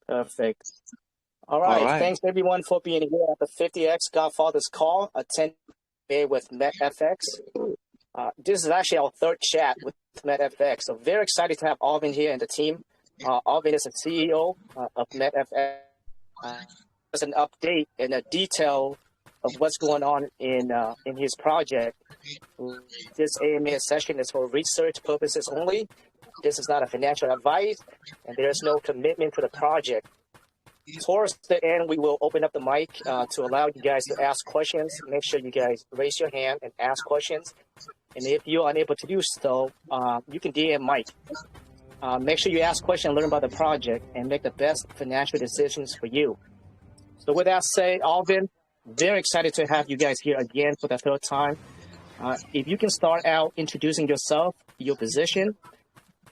Perfect. All All right. right. Thanks everyone for being here at the 50X Godfather's call, attend with MetFX. This is actually our third chat with MetFX. So very excited to have Alvin here and the team. Alvin is the CEO of MetFX. As an update and a detail of what's going on in his project. This AMA session is for research purposes only. This is not a financial advice, and there is no commitment to the project. Towards the end, we will open up the mic to allow you guys to ask questions. Make sure you guys raise your hand and ask questions. And if you're unable to do so, you can DM Mike. Make sure you ask questions, learn about the project, and make the best financial decisions for you. So with that said, Alvin, very excited to have you guys here again for the third time. If you can start out introducing yourself, your position,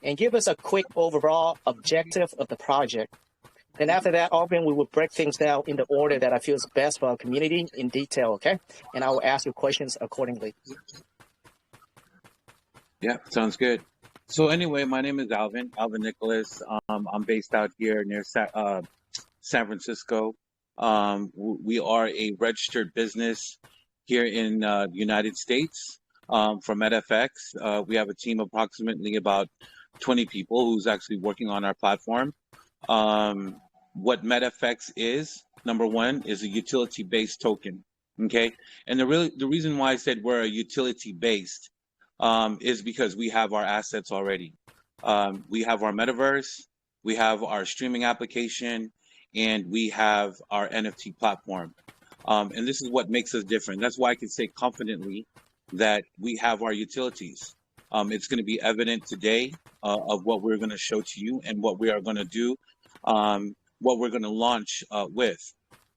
and give us a quick overall objective of the project. Then after that, Alvin, we will break things down in the order that I feel is best for our community in detail, okay? And I will ask you questions accordingly. Yeah, sounds good. So anyway, my name is Alvin Nicholas. I'm based out here near San Francisco. We are a registered business here in the United States for MetFX. We have a team of approximately about 20 people who's actually working on our platform. What MetFX is, number one, is a utility-based token. Okay, and the reason why I said we're a utility-based is because we have our assets already. We have our metaverse, we have our streaming application, and we have our NFT platform. And this is what makes us different. That's why I can say confidently that we have our utilities. It's going to be evident today of what we're going to show to you and what we are going to do, what we're going to launch with.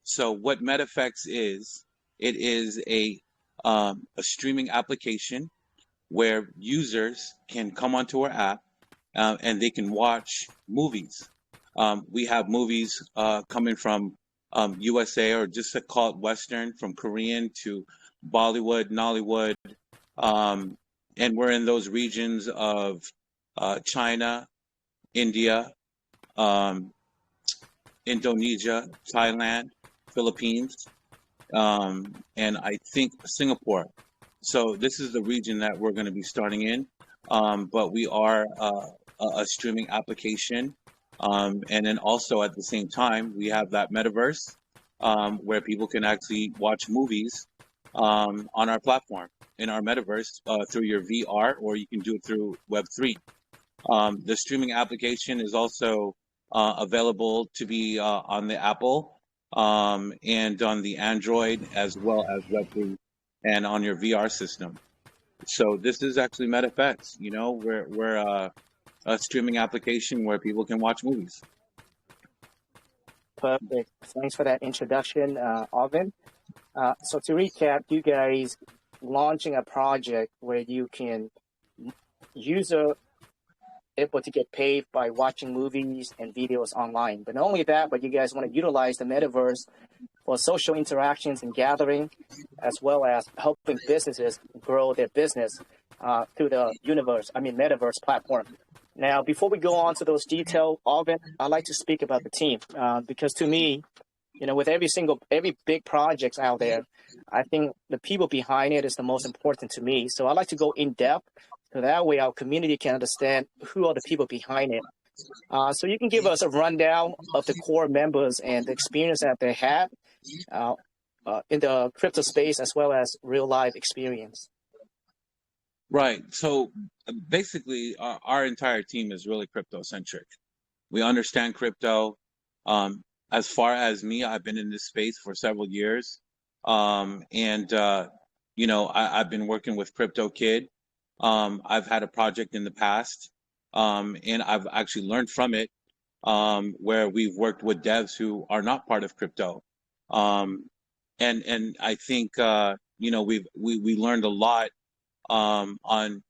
So what MetFX is, it is a streaming application where users can come onto our app and they can watch movies. We have movies coming from USA, or just to call it Western, from Korean to Bollywood, Nollywood, and we're in those regions of China, India, Indonesia, Thailand, Philippines, and I think Singapore. So this is the region that we're going to be starting in, but we are a streaming application. And then also at the same time, we have that metaverse where people can actually watch movies on our platform in our metaverse through your VR, or you can do it through Web3. The streaming application is also available to be on the Apple and on the Android, as well as Web3 and on your VR system. So this is actually MetFX. You know, we're a streaming application where people can watch movies. Perfect. Thanks for that introduction, Alvin. So to recap, you guys launching a project where you can user able to get paid by watching movies and videos online. But not only that, but you guys want to utilize the metaverse for social interactions and gathering, as well as helping businesses grow their business through the metaverse platform. Now, before we go on to those details, Alvin, I'd like to speak about the team because to me, you know, with every big project out there, I think the people behind it is the most important to me. So I'd like to go in depth so that way our community can understand who are the people behind it. So you can give us a rundown of the core members and the experience that they had in the crypto space, as well as real life experience. Right. So basically, our entire team is really crypto centric. We understand crypto. As far as me, I've been in this space for several years. You know, I've been working with Crypto Kid. I've had a project in the past, and I've actually learned from it, where we've worked with devs who are not part of crypto. And I think, you know, we learned a lot on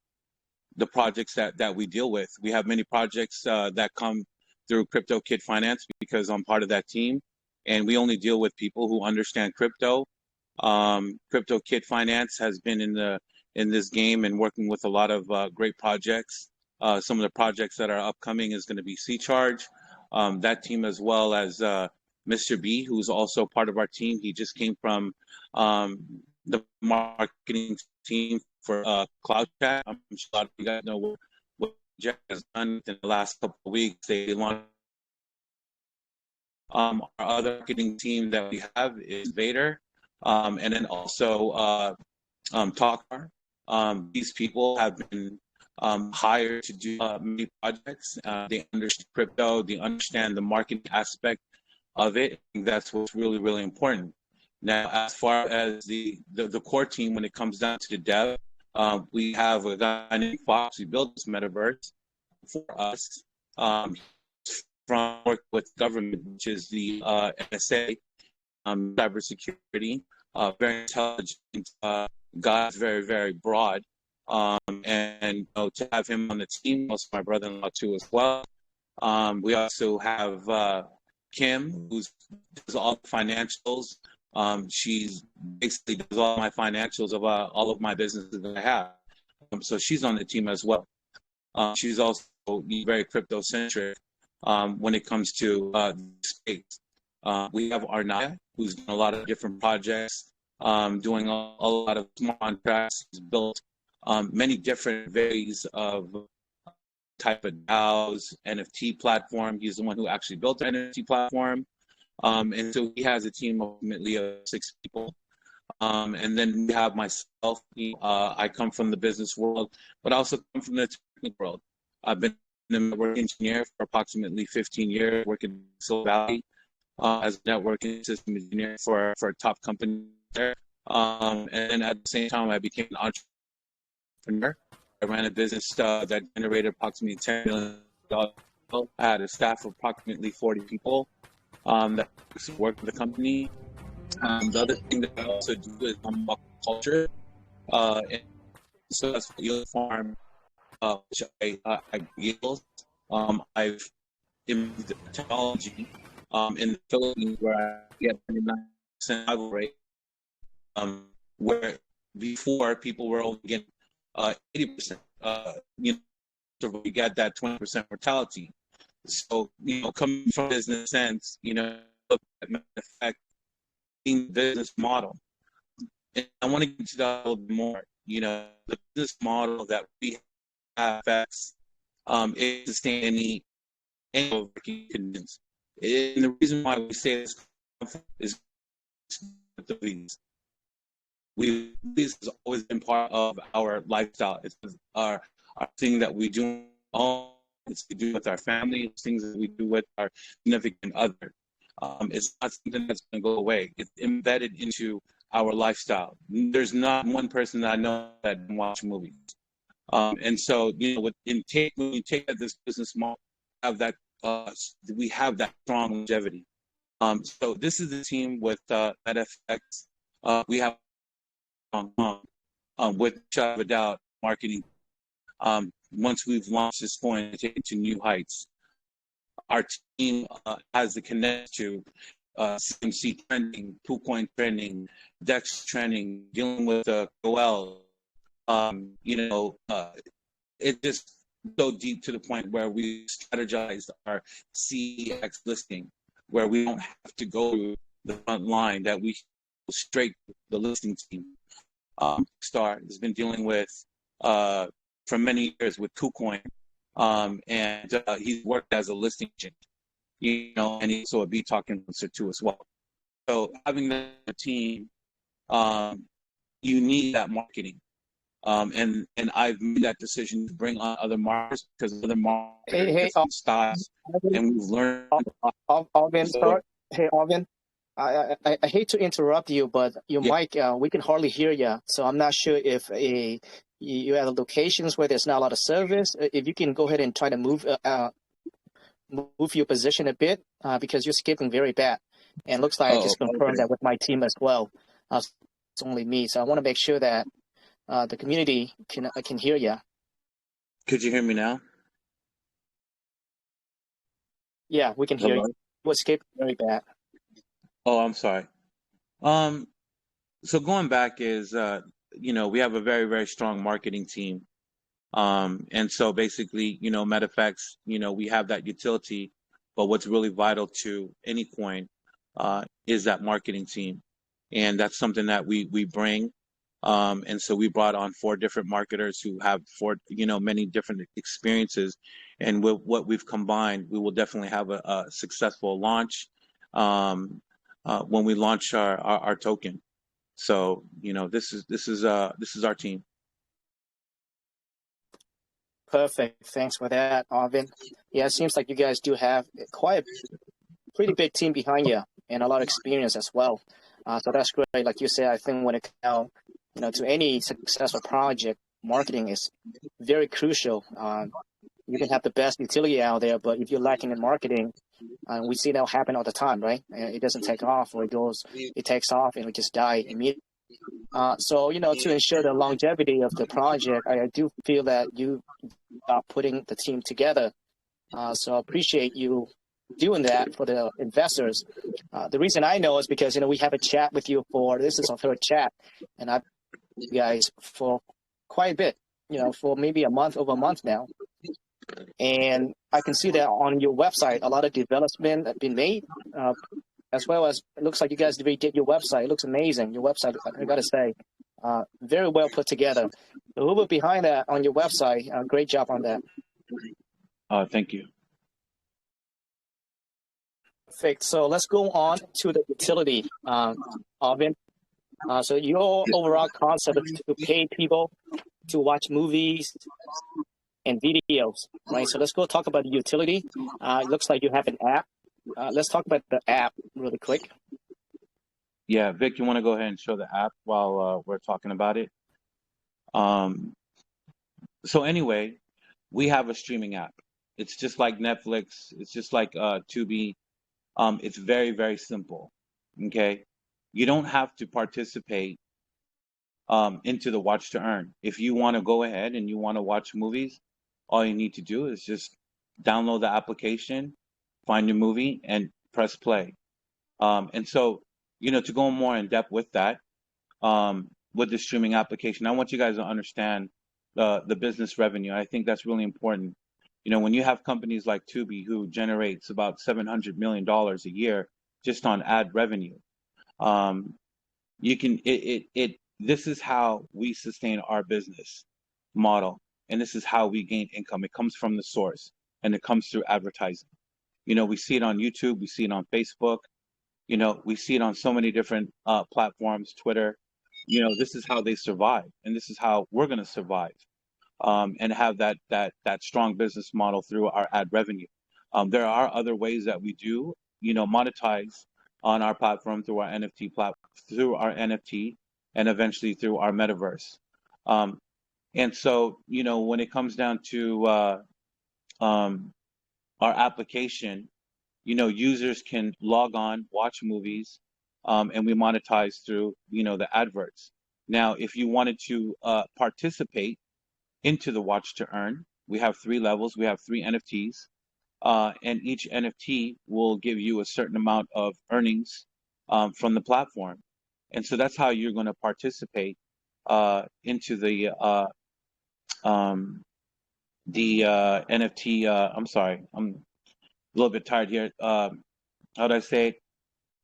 the projects that we deal with. We have many projects that come through Crypto Kid Finance because I'm part of that team, and we only deal with people who understand crypto. Crypto Kid Finance has been in this game and working with a lot of great projects. Some of the projects that are upcoming is going to be C Charge, that team, as well as Mr. B, who's also part of our team. He just came from the marketing team for Cloud Chat. I'm sure a lot of you guys know what Jack has done in the last couple of weeks. They launched our other marketing team that we have is Vader, and then also Talker. These people have been hired to do many projects. They understand crypto, they understand the marketing aspect of it. I think that's what's really, really important. Now, as far as the core team, when it comes down to the dev, we have a guy named Fox who built this metaverse for us from work with government, which is the NSA, cybersecurity, very intelligent guy, very, very broad. And to have him on the team, also my brother-in-law too as well. We also have Kim, who does all the financials. She's basically does all my financials of all of my businesses that I have. So she's on the team as well. She's also very crypto-centric when it comes to space. We have Arnaya, who's done a lot of different projects, doing a lot of smart contracts. He's built many different ways of type of DAOs, NFT platform. He's the one who actually built the NFT platform. And so he has a team ultimately of 6 people. And then we have myself. I come from the business world, but I also come from the technical world. I've been a network engineer for approximately 15 years, working in Silicon Valley as a networking system engineer for a top company there. And then at the same time, I became an entrepreneur. I ran a business that generated approximately $10 million. I had a staff of approximately 40 people that work for the company. The other thing that I also do is culture. And so that's Yield Farm, which I yield. I've implemented technology in the Philippines where I get 99% survival rate, where before people were only getting 80%. So we got that 20% mortality. So, coming from business sense, look at MetFX business model. And I want to get into that a little bit more. The business model that we have is sustain any working conditions. And the reason why we say this is this has always been part of our lifestyle. It's our thing that we do. It's to do with our family. It's things that we do with our significant other. It's not something that's going to go away. It's embedded into our lifestyle. There's not one person that I know that doesn't watch movies. And so, when you take this business model, we have that strong longevity. So this is the team with MetFX. We have with without a doubt marketing. Once we've launched this going to take it to new heights. Our team has the connection to CMC trending, KuCoin trending, DEX trending, dealing with OL. It just so deep to the point where we strategized our CEX listing, where we don't have to go to the front line, that we go straight to the listing team. Star has been dealing with for many years with KuCoin, and he's worked as a listing agent, and he's also a B-Talk influencer too as well. So having that team, you need that marketing. And I've made that decision to bring on other marketers because other marketers have styles, and we've learned. Alvin, sorry. Hey, Alvin, I hate to interrupt you, but your mic, we can hardly hear you. So I'm not sure if you have locations where there's not a lot of service. If you can go ahead and try to move your position a bit, because you're skipping very bad. And it looks like I just confirmed that with my team as well. It's only me, so I want to make sure that the community can hear you. Could you hear me now? Yeah, we can hear you. It was skipping very bad. Oh, I'm sorry. So going back is, we have a very, very strong marketing team. And so basically, MetFX, we have that utility But what's really vital to any coin is that marketing team, and that's something that we bring. And so we brought on 4 different marketers who have many different experiences, and with what we've combined, we will definitely have a successful launch when we launch our token. So this is our team. Perfect. Thanks for that, Arvin. Yeah, it seems like you guys do have quite a pretty big team behind you and a lot of experience as well. So that's great. Like you said, I think when it comes down, to any successful project, marketing is very crucial. You can have the best utility out there, but if you're lacking in marketing, we see that happen all the time, right? It doesn't take off, or it takes off and it just die immediately. So to ensure the longevity of the project, I do feel that you are putting the team together. So I appreciate you doing that for the investors. The reason I know is because we have a chat with you this is our 3rd chat, and I've been with you guys for quite a bit, for maybe over a month now. And I can see that on your website, a lot of development have been made, as well as it looks like you guys redid your website. It looks amazing. Your website, I got to say, very well put together. A little bit behind that on your website. Great job on that. Thank you. Perfect. So let's go on to the utility, Arvin. So your overall concept is to pay people to watch movies and videos, right? So let's go talk about the utility. It looks like you have an app. Let's talk about the app really quick. Yeah, Vic, you want to go ahead and show the app while we're talking about it? So anyway, we have a streaming app. It's just like Netflix. It's just like Tubi. It's very, very simple. Okay, you don't have to participate into the watch to earn. If you want to go ahead and you want to watch movies, all you need to do is just download the application, find your movie, and press play. And so, to go more in depth with that, with the streaming application, I want you guys to understand the business revenue. I think that's really important. When you have companies like Tubi who generates about $700 million a year just on ad revenue, this is how we sustain our business model, and this is how we gain income. It comes from the source, and it comes through advertising. We see it on YouTube, we see it on Facebook, we see it on so many different platforms, Twitter. This is how they survive, and this is how we're going to survive, and have that strong business model through our ad revenue. There are other ways that we do, monetize on our platform through our NFT, and eventually through our metaverse. And so, when it comes down to our application, users can log on, watch movies, and we monetize through, the adverts. Now, if you wanted to participate into the watch to earn, we have 3 levels. We have 3 NFTs, and each NFT will give you a certain amount of earnings from the platform. And so that's how you're going to participate into the NFT. I'm sorry, I'm a little bit tired here. How do I say it?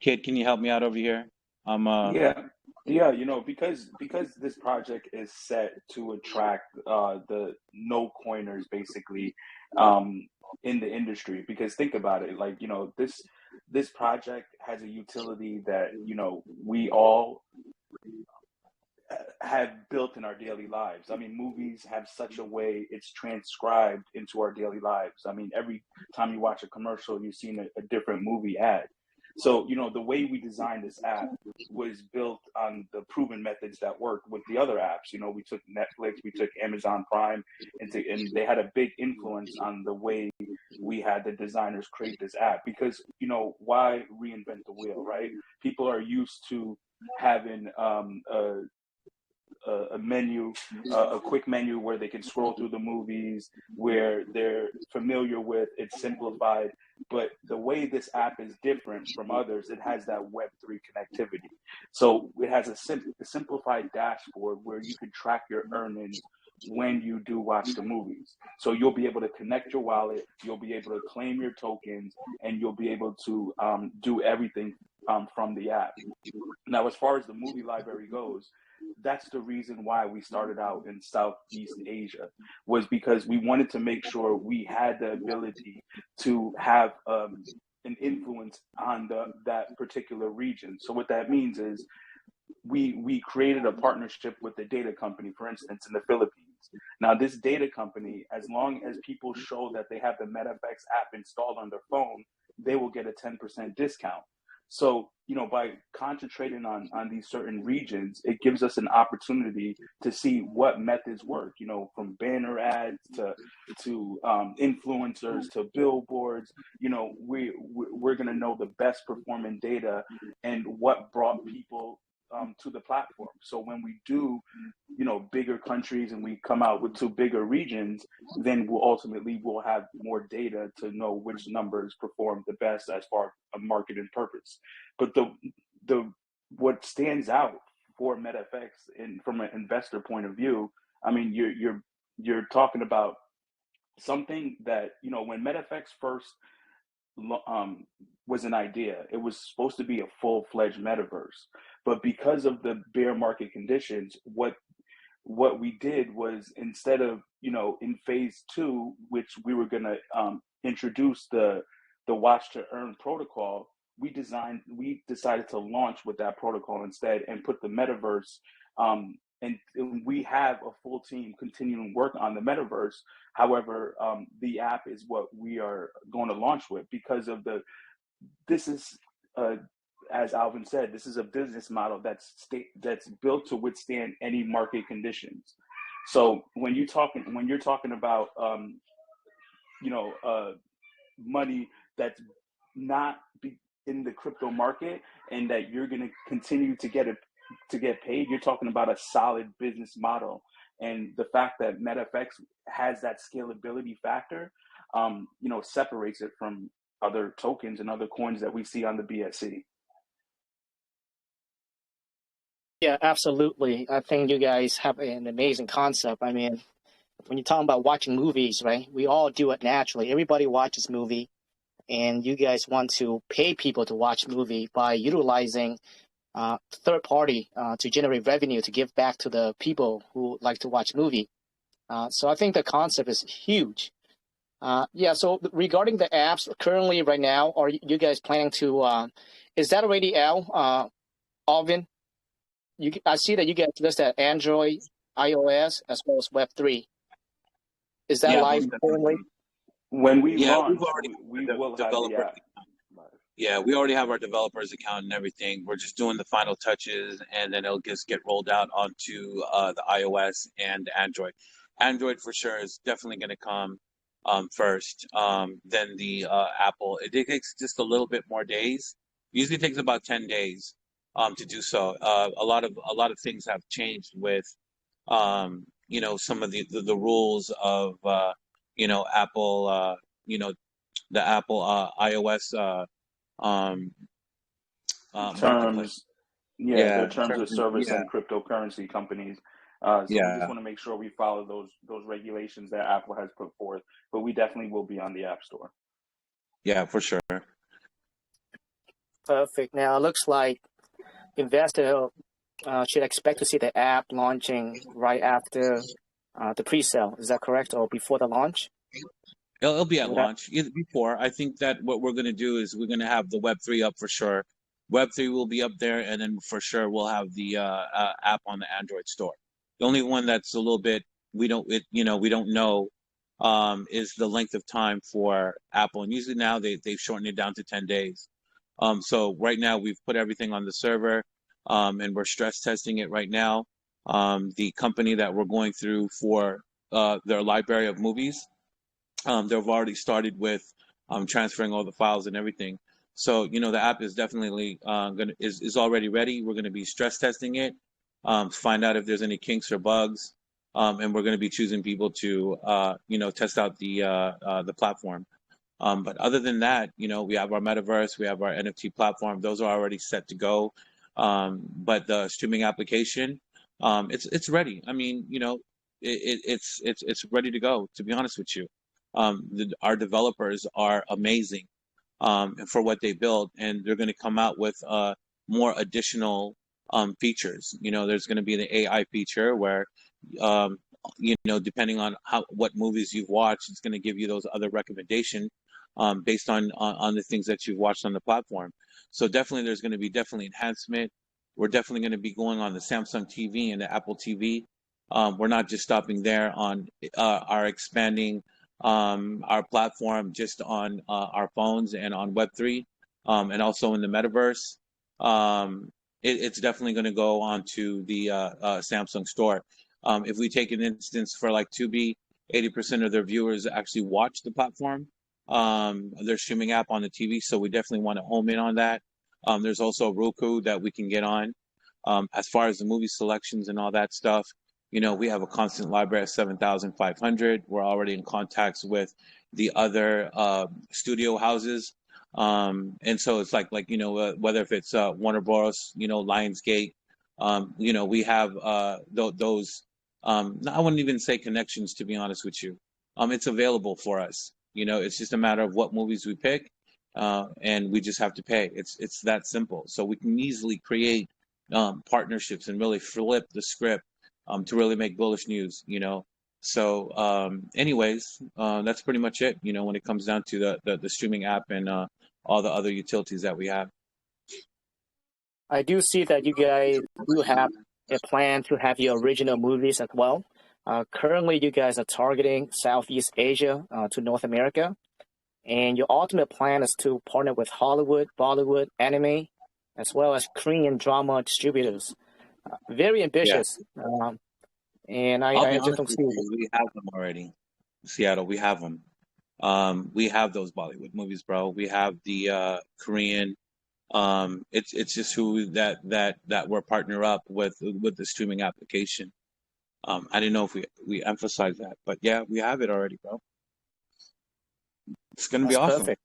Kid, can you help me out over here? Yeah, because this project is set to attract the no coiners basically in the industry. Because think about it, like this project has a utility that we all have built in our daily lives. I mean, movies have such a way it's transcribed into our daily lives. I mean, every time you watch a commercial, you've seen a different movie ad. So, the way we designed this app was built on the proven methods that work with the other apps. We took Netflix, we took Amazon Prime, and they had a big influence on the way we had the designers create this app. Because, why reinvent the wheel, right? People are used to having a menu, a quick menu where they can scroll through the movies, where they're familiar with, it's simplified. But the way this app is different from others, it has that Web3 connectivity. So it has a simplified dashboard where you can track your earnings when you do watch the movies. So you'll be able to connect your wallet, you'll be able to claim your tokens, and you'll be able to do everything from the app. Now, as far as the movie library goes, that's the reason why we started out in Southeast Asia, was because we wanted to make sure we had the ability to have an influence on that particular region. So what that means is we created a partnership with a data company, for instance, in the Philippines. Now, this data company, as long as people show that they have the MetFX app installed on their phone, they will get a 10% discount. So, by concentrating on these certain regions, it gives us an opportunity to see what methods work, from banner ads to influencers to billboards. We're going to know the best performing data and what brought people to the platform. So when we do, bigger countries and we come out with 2 bigger regions, then we'll have more data to know which numbers perform the best as far as a marketing purpose. But what stands out for MetFX and from an investor point of view, I mean, you're talking about something that, when MetFX first was an idea, it was supposed to be a full-fledged metaverse. But because of the bear market conditions, what we did was, instead of, in phase 2, which we were going to introduce the watch to earn protocol, we decided to launch with that protocol instead and put the metaverse, and we have a full team continuing work on the metaverse. However, the app is what we are going to launch with, because of this is, as Alvin said, this is a business model that's built to withstand any market conditions. So when you're talking about money that's not in the crypto market, and that you're going to continue to get paid, you're talking about a solid business model. And the fact that MetFX has that scalability factor, separates it from other tokens and other coins that we see on the BSC. Yeah, absolutely. I think you guys have an amazing concept. I mean, when you're talking about watching movies, right? We all do it naturally. Everybody watches movie, and you guys want to pay people to watch movie by utilizing third party to generate revenue to give back to the people who like to watch movie. So I think the concept is huge. So regarding the apps currently right now, are you guys planning to, is that already out, Alvin? I see that you guys listed Android, iOS, as well as Web3. Is that live currently? When we launch, we've already we will have the app. Yeah, we already have our developers account and everything. We're just doing the final touches, and then it'll just get rolled out onto the iOS and Android. Android for sure is definitely going to come first. Then the Apple. It takes just a little bit more days. Usually takes about 10 days to do so. A lot of things have changed with some of the rules of Apple. The Apple iOS. Marketplace. Terms, the terms terms of service yeah, and cryptocurrency companies. So we yeah, just want to make sure we follow those regulations that Apple has put forth. But we definitely will be on the App Store. yeah, for sure. Perfect. Now it looks like investor should expect to see the app launching right after the pre-sale. Is that correct, or before the launch? It'll be at launch. Before, I think that what we're going to do is we're going to have the Web3 up for sure. Web3 will be up there, and then for sure we'll have the app on the Android store. The only one that's a little bit we don't know is the length of time for Apple, and usually now they've shortened it down to 10 days. So right now we've put everything on the server, and we're stress testing it right now. The company that we're going through for their library of movies, they've already started with transferring all the files and everything. So the app is definitely is already ready. We're gonna be stress testing it, to find out if there's any kinks or bugs, and we're gonna be choosing people to test out the platform. But other than that, we have our metaverse, we have our NFT platform. Those are already set to go. But the streaming application, it's ready. I mean, it's ready to go. To be honest with you, our developers are amazing, and for what they build, and they're going to come out with more additional features. You know, there's going to be the AI feature where um, depending on what movies you've watched, it's going to give you those other recommendations based on the things that you've watched on the platform. So definitely, there's going to be definitely enhancement. We're definitely going to be going on the Samsung TV and the Apple TV. We're not just stopping there on our expanding our platform just on our phones and on Web3, and also in the metaverse. It's definitely going to go onto the Samsung store. If we take an instance for like Tubi, 80% of their viewers actually watch the platform, their streaming app on the TV. So we definitely want to home in on that. There's also Roku that we can get on. As far as the movie selections and all that stuff, we have a constant library of 7,500. We're already in contacts with the other studio houses. And so it's like whether if it's Warner Bros., Lionsgate, we have those. I wouldn't even say connections, to be honest with you. It's available for us. It's just a matter of what movies we pick, and we just have to pay. It's that simple. So we can easily create partnerships and really flip the script to really make bullish news. So anyways, that's pretty much it. When it comes down to the streaming app and all the other utilities that we have. I do see that you guys do have a plan to have your original movies as well. Currently, you guys are targeting Southeast Asia to North America, and your ultimate plan is to partner with Hollywood, Bollywood, anime, as well as Korean drama distributors. Very ambitious. And I'll be I just honest don't with see you, we have them already. Seattle, we have them. We have those Bollywood movies, bro. We have the Korean. It's just who that we're partner up with the streaming application. I didn't know if we emphasize that, but yeah, we have it already, bro. It's gonna be that's awesome. perfect.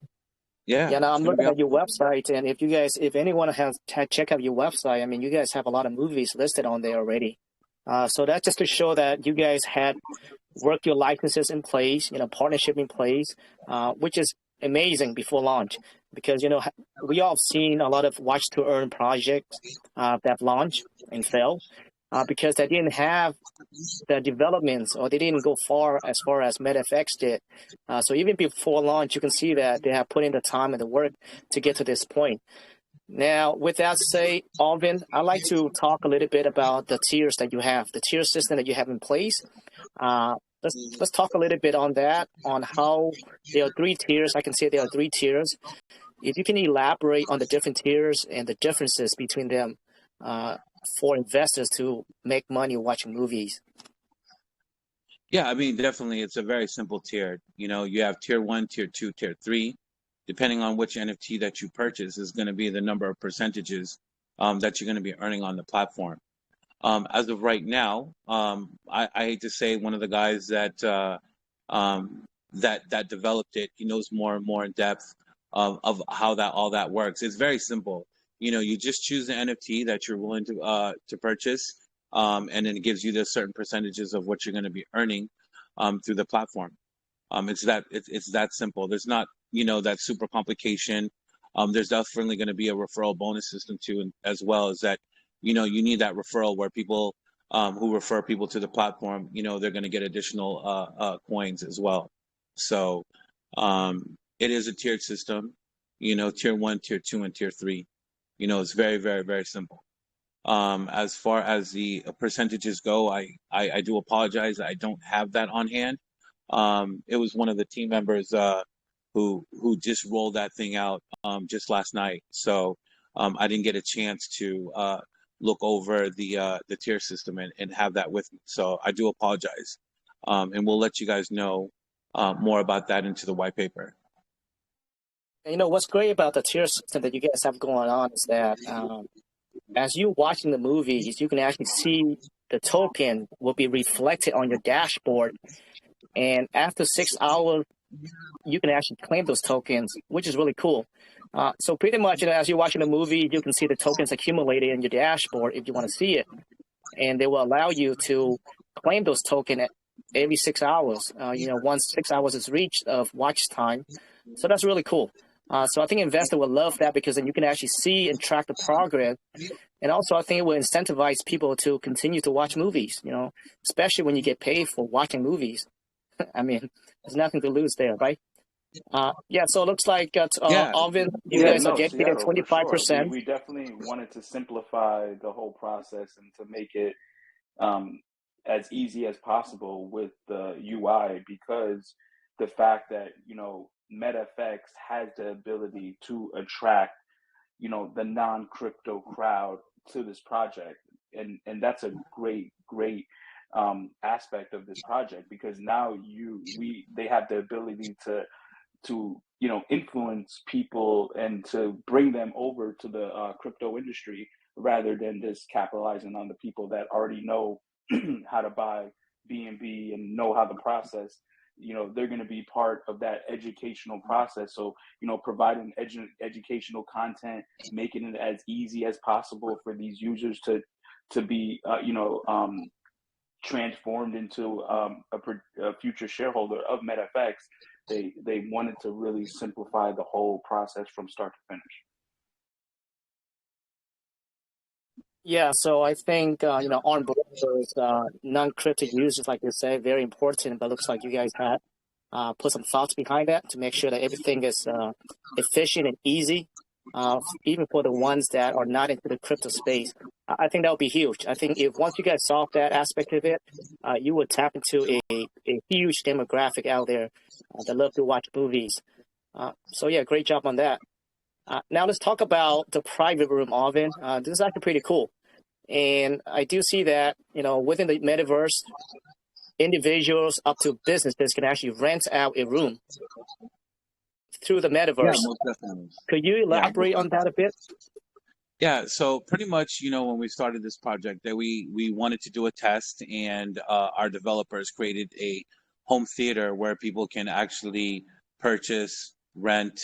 Yeah, Yeah, now it's I'm gonna be looking at your awesome. website, and if anyone has check out your website, I mean, you guys have a lot of movies listed on there already. So that's just to show that you guys had worked your licenses in place, partnership in place, which is amazing before launch, because we all have seen a lot of watch to earn projects that launch and fail because they didn't have the developments, or they didn't go far as MetFX did. So even before launch, you can see that they have put in the time and the work to get to this point. Now, with that said, Alvin, I'd like to talk a little bit about the tiers that you have, the tier system that you have in place. Let's talk a little bit on that, on how there are three tiers. I can say there are three tiers. If you can elaborate on the different tiers and the differences between them for investors to make money watching movies. Yeah, I mean, definitely, it's a very simple tier. You have tier 1, tier 2, tier 3. Depending on which NFT that you purchase is going to be the number of percentages that you're going to be earning on the platform. As of right now, I hate to say one of the guys that developed it, he knows more and more in depth of how all that works. It's very simple. You just choose the NFT that you're willing to purchase, and then it gives you the certain percentages of what you're going to be earning through the platform. It's that simple. There's not that super complication. There's definitely going to be a referral bonus system too, and as well as that. You need that referral where people who refer people to the platform, they're going to get additional coins as well. So it is a tiered system. Tier 1, tier 2, and tier 3. It's very, very, very simple. As far as the percentages go, I do apologize. I don't have that on hand. It was one of the team members who just rolled that thing out just last night. So I didn't get a chance to look over the tier system and have that with me. So I do apologize. And we'll let you guys know more about that into the white paper. What's great about the tier system that you guys have going on is that as you're watching the movies, you can actually see the token will be reflected on your dashboard. And after 6 hours, you can actually claim those tokens, which is really cool. So pretty much, as you're watching the movie, you can see the tokens accumulated in your dashboard if you want to see it. And they will allow you to claim those tokens every 6 hours. Once 6 hours is reached of watch time. So that's really cool. So I think investor will love that because then you can actually see and track the progress. And also, I think it will incentivize people to continue to watch movies, especially when you get paid for watching movies. I mean, there's nothing to lose there, right? Yeah, so it looks like Yeah, Alvin, you Yeah, guys are no, getting paid at Seattle for sure. We 25%. we definitely wanted to simplify the whole process and to make it um, as easy as possible with the UI because the fact that MetaFX has the ability to attract the non-crypto crowd to this project, and that's a great aspect of this project because now they have the ability to influence people and to bring them over to the crypto industry rather than just capitalizing on the people that already know how to buy BNB and know how to process. They're going to be part of that educational process. So providing educational content, making it as easy as possible for these users to be transformed into a future shareholder of MetaFX. They wanted to really simplify the whole process from start to finish. Yeah, so I think, on board those non-cryptic users, like you say, very important, but looks like you guys had put some thoughts behind that to make sure that everything is efficient and easy, even for the ones that are not into the crypto space. I think that would be huge. I think if once you guys solve that aspect of it, you would tap into a huge demographic out there that love to watch movies. So yeah, great job on that. Now let's talk about the private room, Alvin. This is actually pretty cool. And I do see that, within the metaverse, individuals up to businesses can actually rent out a room through the yeah, metaverse. most definitely. Could you Yeah, elaborate on that a bit? yeah. So pretty much, when we started this project, that we wanted to do a test, and our developers created a home theater where people can actually purchase, rent,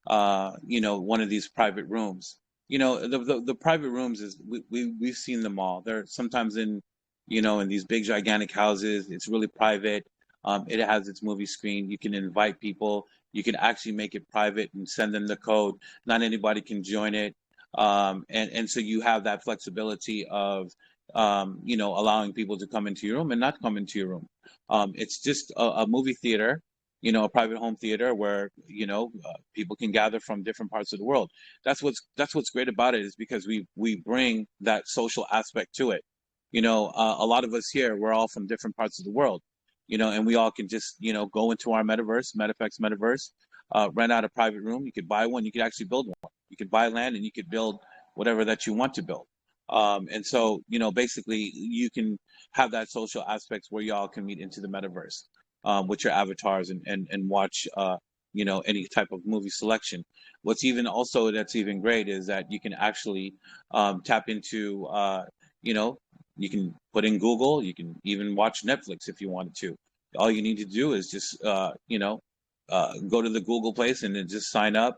one of these private rooms. The private rooms is we've seen them all. They're sometimes in these big gigantic houses. It's really private. It has its movie screen. You can invite people. You can actually make it private and send them the code. Not anybody can join it. And so you have that flexibility of allowing people to come into your room and not come into your room. It's just a movie theater, a private home theater where people can gather from different parts of the world. That's what's great about it, is because we bring that social aspect to it. A lot of us here, we're all from different parts of the world, and we all can just go into our metaverse, MetaFX Metaverse, rent out a private room. You could buy one. You could actually build one. You could buy land and you could build whatever that you want to build. And so, basically you can have that social aspects where y'all can meet into the metaverse with your avatars and watch, any type of movie selection. What's even also that's even great is that you can actually tap into, you can put in Google, you can even watch Netflix if you wanted to. All you need to do is just, go to the Google place and then just sign up,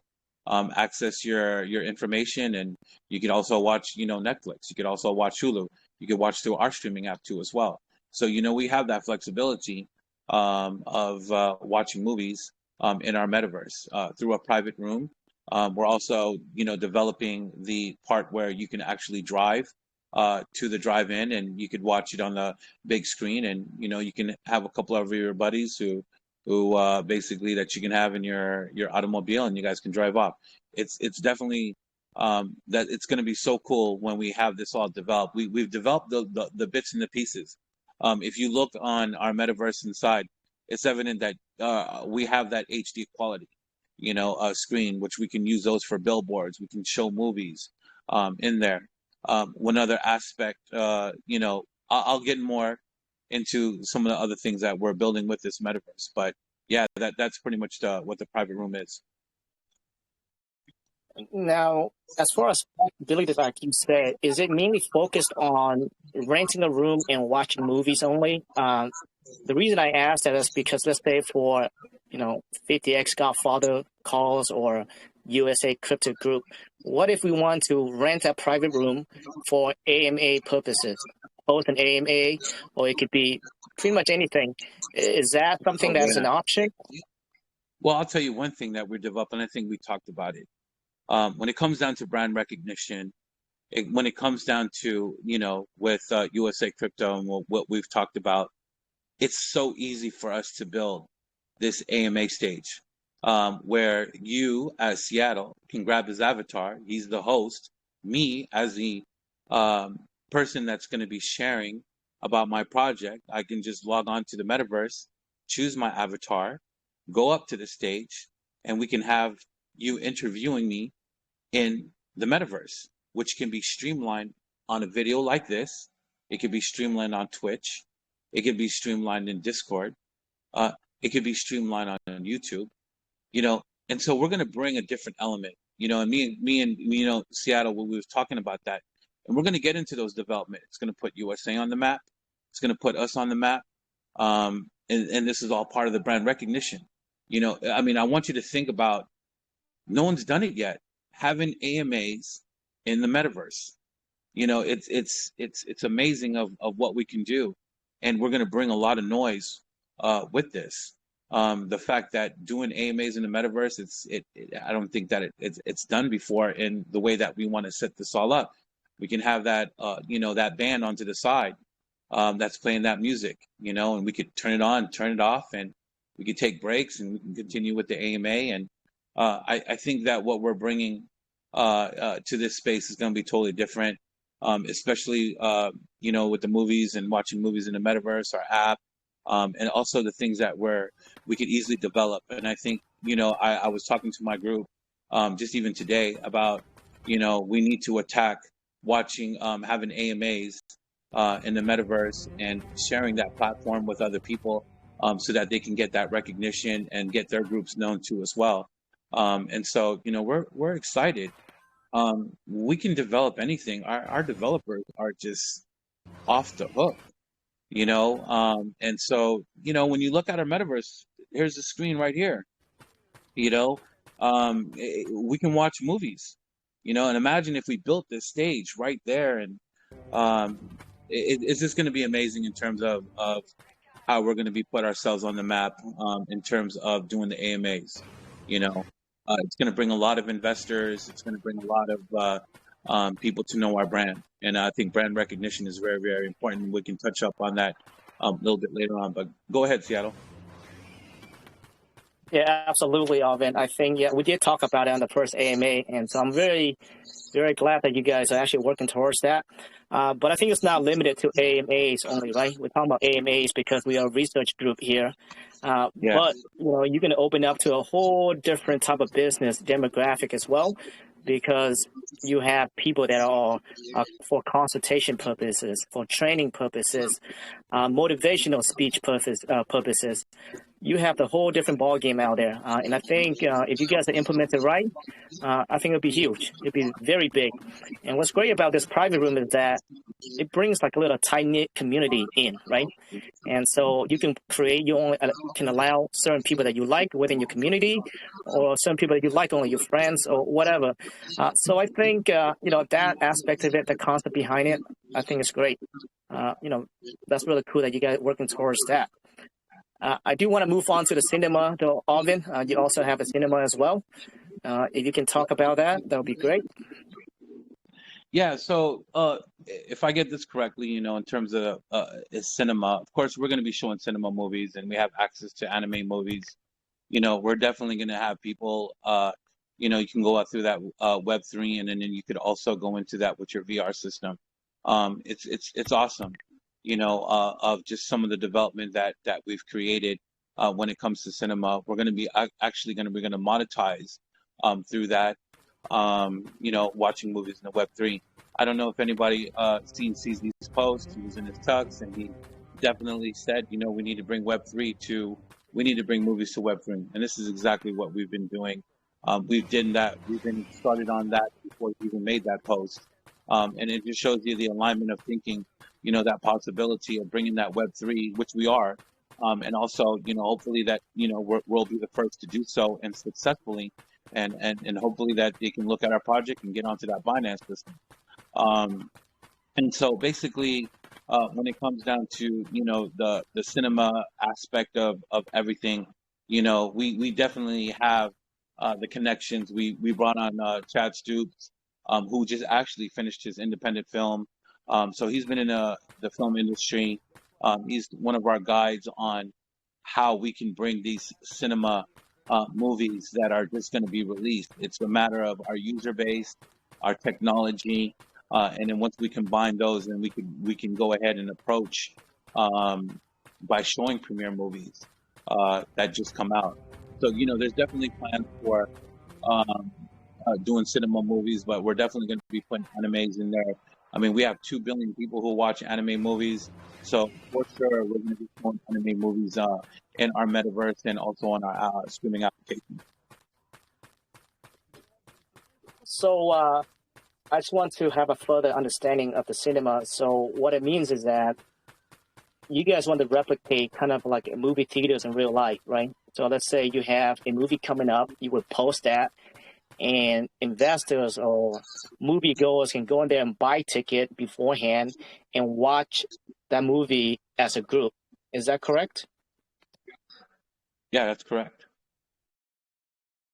access your information, and you can also watch Netflix. You could also watch Hulu. You could watch through our streaming app too as well. So we have that flexibility of watching movies in our metaverse through a private room. We're also developing the part where you can actually drive to the drive-in, and you could watch it on the big screen, and you can have a couple of your buddies who basically that you can have in your automobile, and you guys can drive off. It's definitely that it's going to be so cool when we have this all developed. We've developed the bits and the pieces. If you look on our metaverse inside, it's evident that we have that HD quality, screen, which we can use those for billboards. We can show movies in there. One other aspect, I'll get more into some of the other things that we're building with this metaverse. But yeah, that's pretty much what the private room is. Now, as far as flexibility, like you said, is it mainly focused on renting a room and watching movies only? The reason I ask that is because let's say for 50x Godfather calls or USA Crypto Group, what if we want to rent a private room for AMA purposes? host an AMA, or it could be pretty much anything. Is that something Oh, that's yeah. an option? Well, I'll tell you one thing that we're developing. I think we talked about it. When it comes down to brand recognition, when it comes down to, with USA Crypto and what we've talked about, it's so easy for us to build this AMA stage, where you, as Seattle, can grab his avatar. He's the host. Me, as the um, person that's going to be sharing about my project, I can just log on to the metaverse, choose my avatar, go up to the stage, and we can have you interviewing me in the metaverse, which can be streamlined on a video like this. It can be streamlined on Twitch. It can be streamlined in Discord. Uh, it could be streamlined on YouTube. And so we're going to bring a different element. And me and Seattle, when we was talking about that, and we're going to get into those development. It's going to put USA on the map. It's going to put us on the map. And this is all part of the brand recognition. I want you to think about, no one's done it yet, having AMAs in the metaverse. It's amazing of what we can do, and we're going to bring a lot of noise with this. The fact that doing AMAs in the metaverse, I don't think that it's done before in the way that we want to set this all up. We can have that that band onto the side that's playing that music, and we could turn it on, turn it off, and we could take breaks and we can continue with the AMA. And I think that what we're bringing to this space is going to be totally different, especially with the movies and watching movies in the metaverse, our app, and also the things that we could easily develop. And I think I was talking to my group just even today about we need to attack watching having AMAs in the metaverse and sharing that platform with other people so that they can get that recognition and get their groups known too as well. And so we're excited. We can develop anything. Our developers are just off the hook, and so when you look at our metaverse, here's the screen right here. We can watch movies, and imagine if we built this stage right there. And it's just going to be amazing in terms of how we're going to be put ourselves on the map in terms of doing the AMAs. It's going to bring a lot of investors. It's going to bring a lot of people to know our brand. And I think brand recognition is very, very important. We can touch up on that a little bit later on. But go ahead, Seattle. Yeah, absolutely, Alvin. I think, we did talk about it on the first AMA, and so I'm very, very glad that you guys are actually working towards that. But I think it's not limited to AMAs only, right? We're talking about AMAs because we are a research group here. Yes. But, you're going to open up to a whole different type of business demographic as well, because you have people that are for consultation purposes, for training purposes, motivational speech purposes. You have the whole different ball game out there. And I think if you guys implement it right, I think it'll be huge. It'll be very big. And what's great about this private room is that it brings like a little tight-knit community in, right? And so you can create your own, can allow certain people that you like within your community, or some people that you like, only your friends or whatever. So I think, that aspect of it, the concept behind it, I think is great. That's really cool that you guys are working towards that. I do want to move on to the cinema, though, Alvin. You also have a cinema as well. If you can talk about that, that would be great. Yeah, so if I get this correctly, in terms of cinema, of course, we're going to be showing cinema movies, and we have access to anime movies. We're definitely going to have people, you can go out through that Web3, and then you could also go into that with your VR system. It's awesome, of just some of the development that we've created when it comes to cinema. We're going to be actually going to monetize through that. Watching movies in the Web3. I don't know if anybody seen CZ's post. He was in his tux, and he definitely said, we need to bring we need to bring movies to Web3. And this is exactly what we've been doing. We've been started on that before we even made that post. And it just shows you the alignment of thinking, that possibility of bringing that Web3, which we are. And also, hopefully that, we'll be the first to do so, and successfully. And hopefully that they can look at our project and get onto that Binance system. And so basically, when it comes down to, the cinema aspect of everything, we definitely have the connections. We brought on Chad Stoops, who just actually finished his independent film. So he's been in the film industry. He's one of our guides on how we can bring these cinema movies that are just going to be released. It's a matter of our user base, our technology, and then once we combine those, then we can go ahead and approach by showing premiere movies that just come out. So there's definitely plans for um, doing cinema movies, but we're definitely going to be putting animes in there. I mean, we have 2 billion people who watch anime movies, so for sure we're going to be showing anime movies in our metaverse and also on our streaming application. So I just want to have a further understanding of the cinema. So what it means is that you guys want to replicate kind of like movie theaters in real life, right? So let's say you have a movie coming up, you would post that, and investors or moviegoers can go in there and buy ticket beforehand and watch that movie as a group. Is that correct? Yeah, that's correct.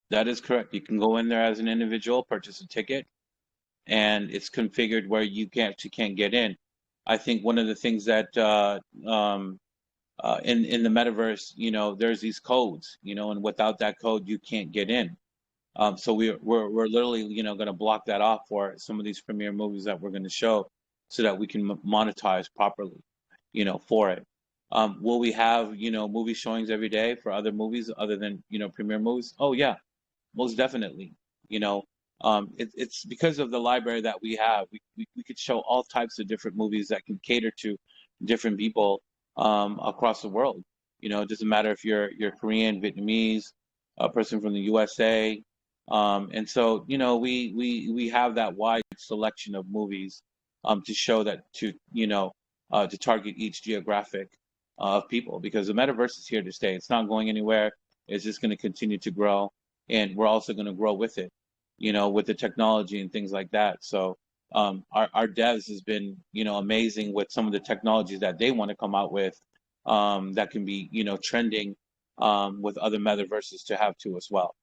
That is correct. You can go in there as an individual, purchase a ticket, and it's configured where you can't get in. I think one of the things that in the metaverse, there's these codes, and without that code, you can't get in. So we're literally, going to block that off for some of these premiere movies that we're going to show, so that we can monetize properly, for it. Will we have, movie showings every day for other movies other than, premiere movies? Oh yeah, most definitely. It's because of the library that we have. We could show all types of different movies that can cater to different people across the world. It doesn't matter if you're Korean, Vietnamese, a person from the USA. And so, we have that wide selection of movies to show that to target each geographic of people, because the metaverse is here to stay. It's not going anywhere. It's just going to continue to grow, and we're also going to grow with it, with the technology and things like that. So our devs has been, amazing with some of the technologies that they want to come out with that can be, trending with other metaverses to have too as well,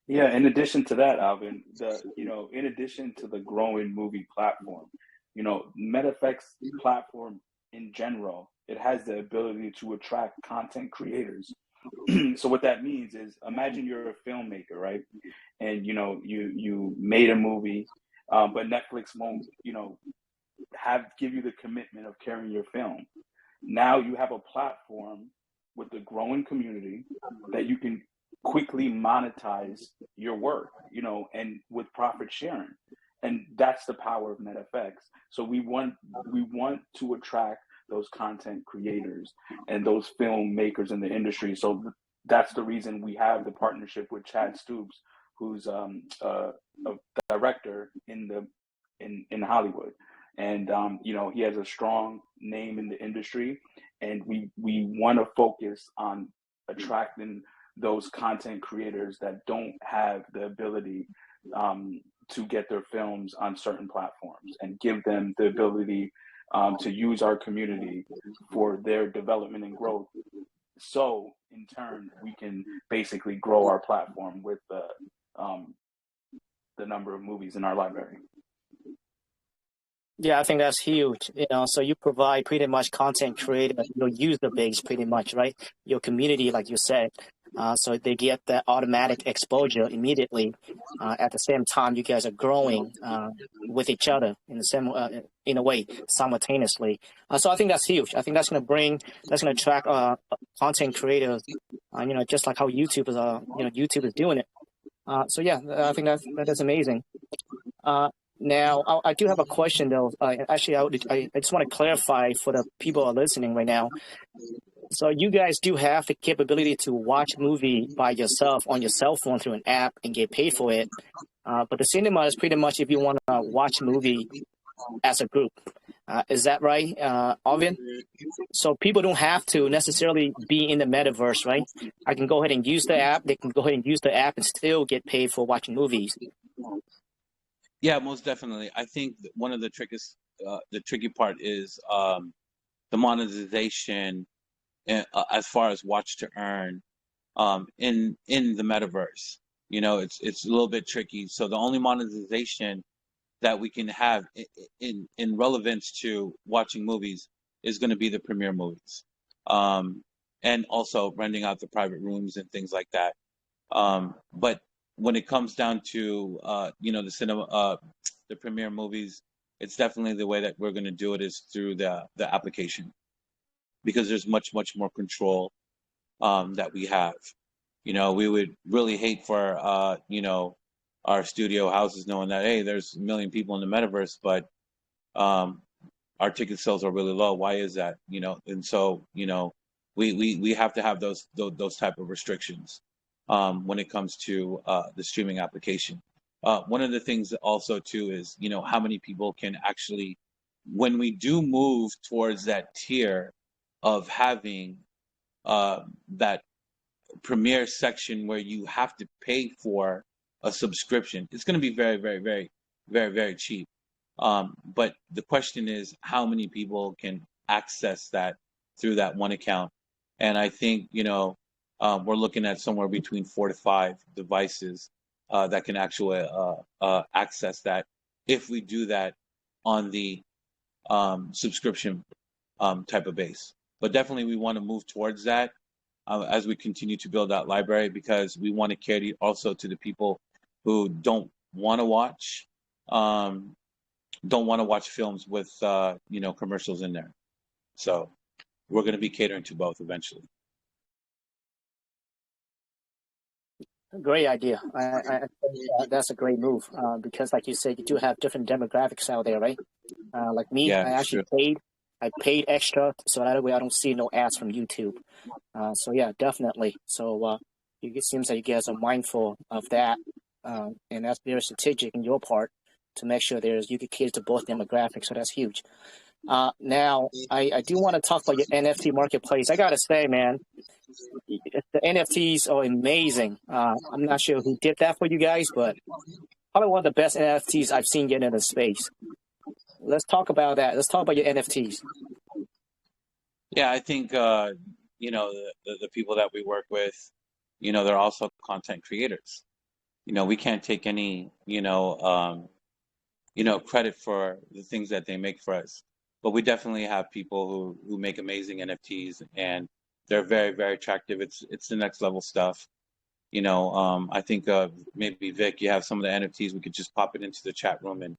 Yeah, in addition to that, Alvin, in addition to the growing movie platform, MetaFX platform in general, it has the ability to attract content creators. So what that means is, imagine you're a filmmaker, right? And you made a movie, but Netflix won't, give you the commitment of carrying your film. Now you have a platform with a growing community that you can quickly monetize your work, and with profit sharing. And that's the power of NetFX. So we want to attract those content creators and those filmmakers in the industry. So that's the reason we have the partnership with Chad Stoops, who's a director in Hollywood. And he has a strong name in the industry, and we want to focus on attracting those content creators that don't have the ability to get their films on certain platforms, and give them the ability to use our community for their development and growth. So in turn, we can basically grow our platform with the number of movies in our library. Yeah, I think that's huge. So you provide pretty much content creator, your user base, pretty much, right? Your community, like you said. So they get that automatic exposure immediately. At the same time, you guys are growing with each other in a way, simultaneously. So I think that's huge. I think that's going to attract content creators. Just like how YouTube is doing it. So yeah, I think that is amazing. Now, I do have a question though. Actually, I just want to clarify for the people who are listening right now. So you guys do have the capability to watch movie by yourself on your cell phone through an app and get paid for it. But the cinema is pretty much if you want to watch a movie as a group. Is that right, Arvin? So people don't have to necessarily be in the metaverse, right? I can go ahead and use the app. They can go ahead and use the app and still get paid for watching movies. Yeah, most definitely. I think one of the the tricky part is the monetization as far as watch to earn in the metaverse. You know, it's a little bit tricky. So the only monetization that we can have in relevance to watching movies is going to be the premiere movies, and also renting out the private rooms and things like that. But when it comes down to the cinema, the premiere movies, it's definitely the way that we're going to do it is through the application, because there's much more control that we have. You know, we would really hate for our studio houses knowing that, hey, there's a million people in the metaverse, but our ticket sales are really low. Why is that? You know, and so we have to have those type of restrictions when it comes to the streaming application. One of the things also too is how many people can actually, when we do move towards that tier of having that premiere section where you have to pay for a subscription, it's going to be very cheap. But the question is how many people can access that through that one account. And I think we're looking at somewhere between 4 to 5 devices that can actually access that if we do that on the subscription type of base. But definitely we want to move towards that as we continue to build that library, because we want to cater also to the people who don't want to watch films with commercials in there. So we're going to be catering to both eventually. Great idea. I think that's a great move because, like you said, you do have different demographics out there, right? Like me, Yeah, I actually paid extra so that way I don't see no ads from YouTube. So yeah, definitely. So it seems like you guys are mindful of that, and that's very strategic in your part to make sure you can cater to both demographics. So that's huge. Now, I do want to talk about your NFT marketplace. I gotta say, man, the NFTs are amazing. I'm not sure who did that for you guys, but probably one of the best NFTs I've seen get into the space. Let's talk about that. Let's talk about your NFTs. Yeah, I think the people that we work with, they're also content creators. We can't take any credit for the things that they make for us, but we definitely have people who make amazing NFTs, and they're very attractive. It's the next level stuff. I think maybe Vic, you have some of the NFTs. We could just pop it into the chat room, and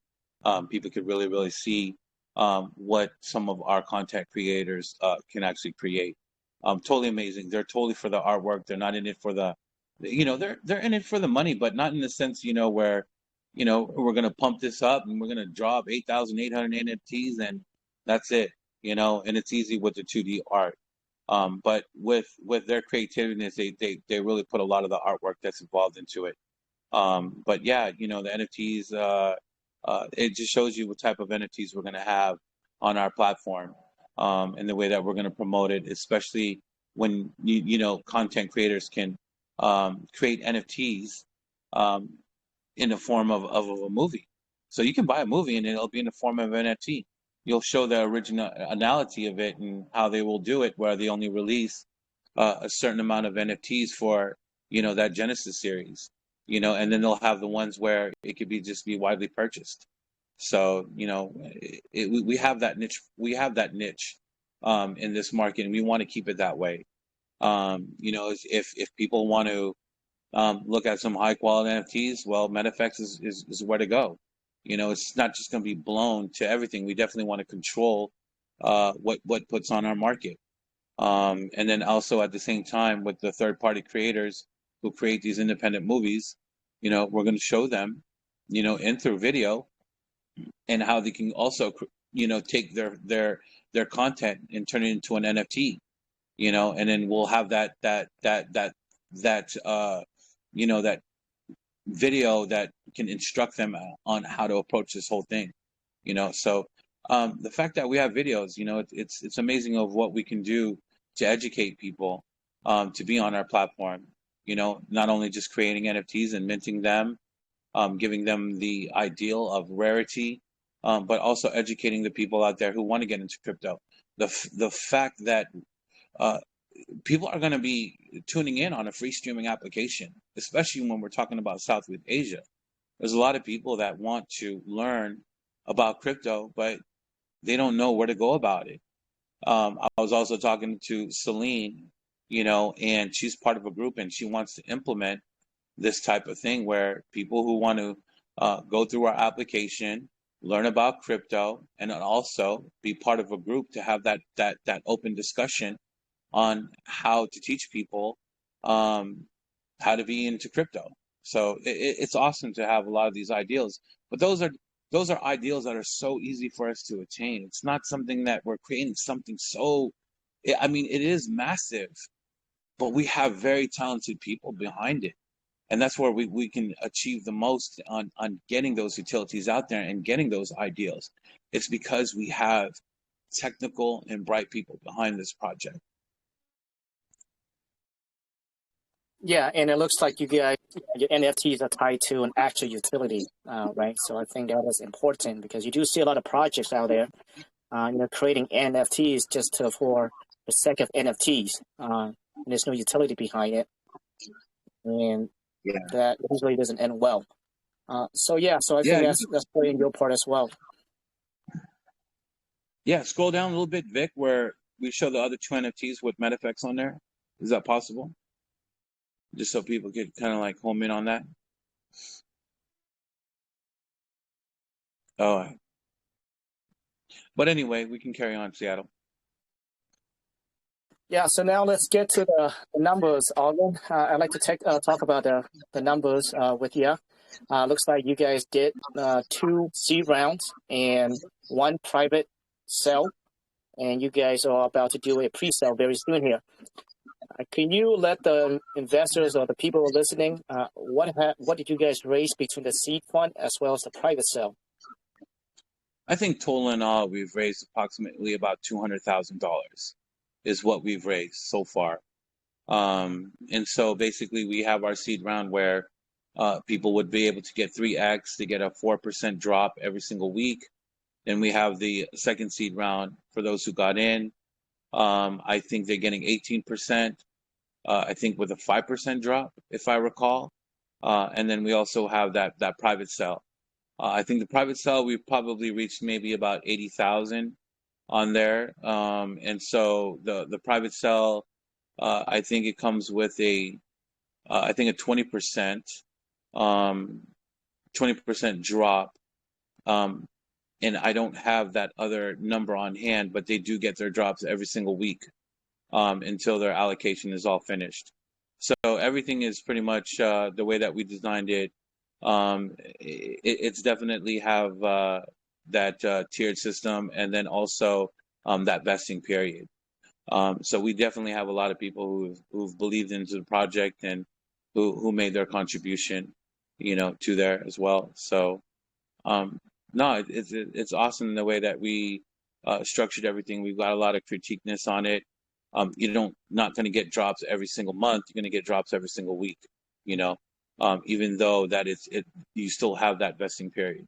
people could really see what some of our content creators can actually create. Totally amazing. They're totally for the artwork. They're not in it for they're in it for the money, but not in the sense, where, we're going to pump this up and we're going to drop 8,800 NFTs and that's it, and it's easy with the 2D art. But with their creativeness, they really put a lot of the artwork that's involved into it. But yeah, the NFTs, it just shows you what type of NFTs we're going to have on our platform, and the way that we're going to promote it, especially when content creators can create NFTs in the form of a movie. So you can buy a movie and it'll be in the form of an NFT. You'll show the originality of it and how they will do it, where they only release a certain amount of NFTs for that Genesis series, and then they'll have the ones where it could just be widely purchased. So we have that niche. We have that niche in this market, and we want to keep it that way. If people want to look at some high quality NFTs, well, MetFX is where to go. It's not just going to be blown to everything. We definitely want to control what puts on our market. And then also at the same time with the third party creators who create these independent movies, we're going to show them, in through video, and how they can also, take their content and turn it into an NFT, and then we'll have that video that can instruct them on how to approach this whole thing. So the fact that we have videos, it's amazing of what we can do to educate people to be on our platform. Not only just creating NFTs and minting them, giving them the ideal of rarity, but also educating the people out there who want to get into crypto. The fact that people are going to be tuning in on a free streaming application, especially when we're talking about Southeast Asia. There's a lot of people that want to learn about crypto, but they don't know where to go about it. I was also talking to Celine, and she's part of a group and she wants to implement this type of thing where people who want to go through our application, learn about crypto, and then also be part of a group to have that open discussion on how to teach people how to be into crypto. So it's awesome to have a lot of these ideals, but those are ideals that are so easy for us to attain. It's not something that we're creating something so, I mean, it is massive, but we have very talented people behind it. And that's where we can achieve the most on getting those utilities out there and getting those ideals. It's because we have technical and bright people behind this project. Yeah, and it looks like you guys, your NFTs are tied to an actual utility, right? So I think that is important because you do see a lot of projects out there, creating NFTs just for the sake of NFTs, and there's no utility behind it, and that usually doesn't end well. So I think that's playing your part as well. Yeah, scroll down a little bit, Vic, where we show the other two NFTs with MetFX on there. Is that possible? Just so people could kind of like home in on that. Oh, but anyway, we can carry on, Seattle. Yeah, so now let's get to the numbers, Alvin. I'd like to talk about the numbers with you. Looks like you guys did 2 seed rounds and 1 private sale, and you guys are about to do a pre-sale very soon here. Can you let the investors or the people listening, what did you guys raise between the seed fund as well as the private sale? I think total in all, we've raised approximately about $200,000 is what we've raised so far. And so basically we have our seed round where people would be able to get 3x to get a 4% drop every single week. Then we have the second seed round for those who got in. I think they're getting 18%, I think with a 5% drop, if I recall. And then we also have that private sale. I think the private sale, we've probably reached maybe about 80,000 on there. And so the private sale, I think it comes with I think a 20%, 20% drop. And I don't have that other number on hand, but they do get their drops every single week until their allocation is all finished. So everything is pretty much the way that we designed it. It's definitely have that tiered system, and then also that vesting period. So we definitely have a lot of people who've believed into the project and who made their contribution, to there as well. So no, it's awesome the way that we structured everything. We've got a lot of critiqueness on it. Not going to get drops every single month. You're going to get drops every single week, even though that you still have that vesting period,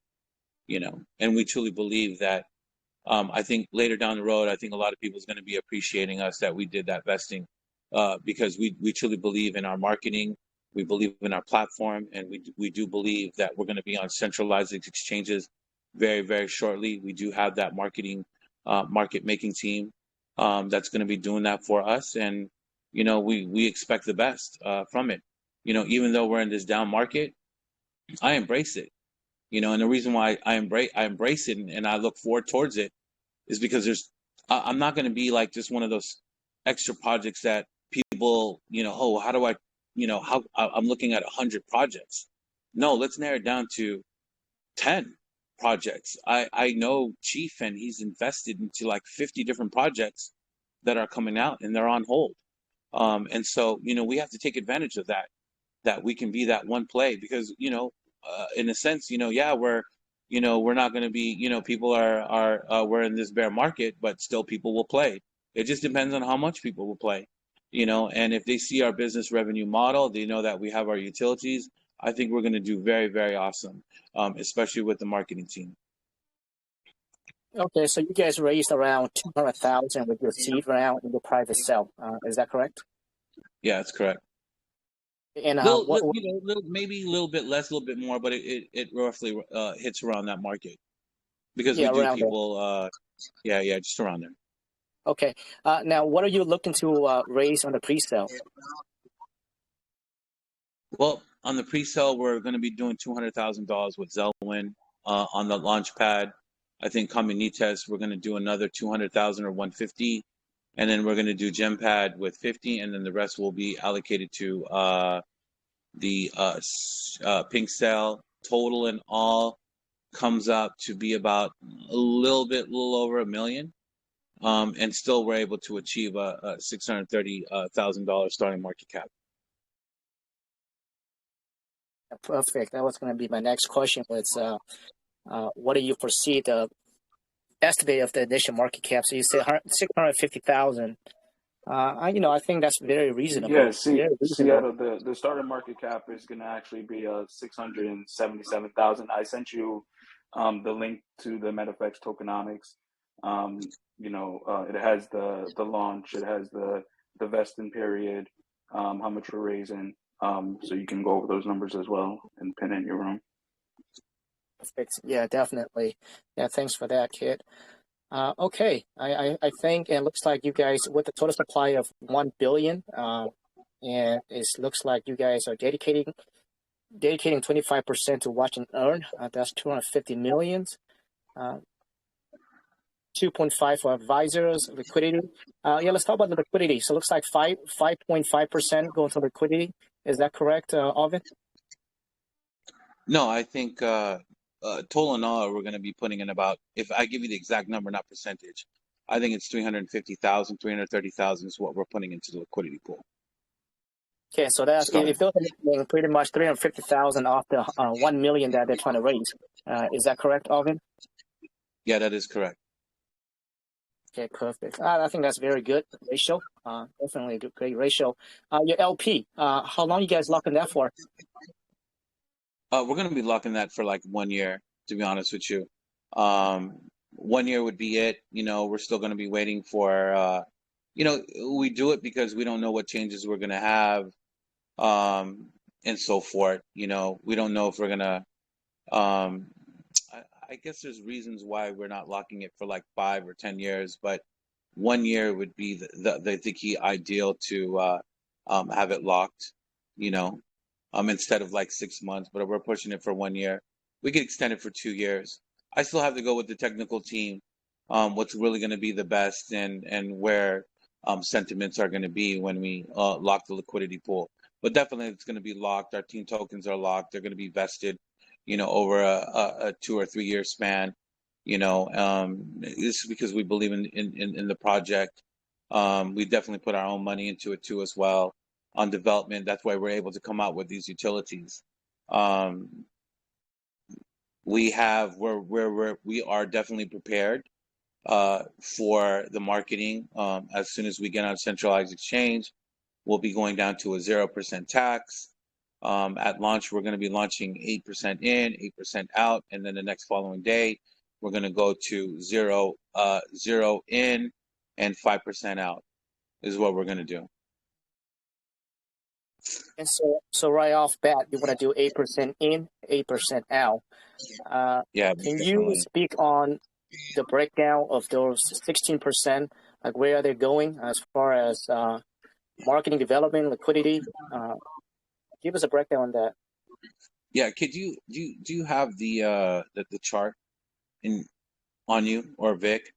and we truly believe that. I think later down the road, I think a lot of people is going to be appreciating us that we did that vesting because we truly believe in our marketing. We believe in our platform, and we do believe that we're going to be on centralized exchanges very, very shortly. We do have that market making team that's going to be doing that for us, and we expect the best from it. Even though we're in this down market, I embrace it. And the reason why I embrace it and I look forward towards it is because I'm not going to be like just one of those extra projects that people, how do I, how I'm looking at 100 projects. No, let's narrow it down to 10 projects. I know Chief, and he's invested into like 50 different projects that are coming out and they're on hold. And so, we have to take advantage of that we can be that one play because, in a sense, we're not going to be, people we're in this bear market, but still people will play. It just depends on how much people will play, and if they see our business revenue model, they know that we have our utilities. I think we're going to do very, very awesome, especially with the marketing team. Okay, so you guys raised around 200,000 with your seed round in the private sale. Is that correct? Yeah, that's correct. And Maybe a little bit less, a little bit more, but it roughly hits around that market because we yeah, do around there. people. Yeah, just around there. Okay. Now, what are you looking to raise on the pre-sale? Well, on the pre-sale, we're going to be doing $200,000 with Zelwyn. On the launch pad, I think Kaminites, we're going to do another 200,000 or 150, and then we're going to do Gempad with 50, and then the rest will be allocated to the pink sale. Total in all comes out to be about a little over $1 million. And still we're able to achieve a $630,000 starting market cap. Perfect. That was going to be my next question. What do you foresee the estimate of the initial market cap? So you say 650,000. I think that's very reasonable. Yeah, Very reasonable. Seattle, the starting market cap is going to actually be 677,000. I sent you the link to the MetFX tokenomics. It has the launch, it has the vesting period, how much we're raising. So you can go over those numbers as well and pin in your own. Perfect. Yeah, definitely. Yeah, thanks for that, Kit. Okay, I think it looks like you guys with the total supply of 1 billion, and it looks like you guys are dedicating 25% to watch and earn. That's 250 millions. 2.5 for advisors, liquidity. Let's talk about the liquidity. So it looks like 5.5% going to liquidity. Is that correct, Alvin? No, I think total in all, we're going to be putting in about, if I give you the exact number, not percentage, I think it's 350,000, 330,000 is what we're putting into the liquidity pool. Okay, so that's if they're making pretty much 350,000 off the 1 million that they're trying to raise. Is that correct, Alvin? Yeah, that is correct. Okay, perfect. I think that's very good ratio. Definitely a great ratio. Your LP, how long you guys locking that for? We're going to be locking that for like 1 year, to be honest with you. 1 year would be it. We're still going to be waiting for, we do it because we don't know what changes we're going to have, and so forth. We don't know if we're going to, I guess there's reasons why we're not locking it for like 5 or 10 years, but 1 year would be the key ideal to have it locked, instead of like 6 months, but we're pushing it for 1 year. We could extend it for 2 years. I still have to go with the technical team, what's really going to be the best and where sentiments are going to be when we lock the liquidity pool. But definitely it's going to be locked. Our team tokens are locked. They're going to be vested, over a 2 or 3 year span. This is because we believe in the project. We definitely put our own money into it too as well on development. That's why we're able to come out with these utilities. We are definitely prepared for the marketing. As soon as we get on a centralized exchange, we'll be going down to a 0% tax. At launch, we're going to be launching 8% in, 8% out, and then the next following day, we're going to go to zero in and 5% out is what we're going to do. And so right off bat, you want to do 8% in, 8% out. Yeah. Can you speak on the breakdown of those 16%? Like where are they going as far as marketing, development, liquidity? Give us a breakdown on that. Yeah, do you have the chart on you or Vic,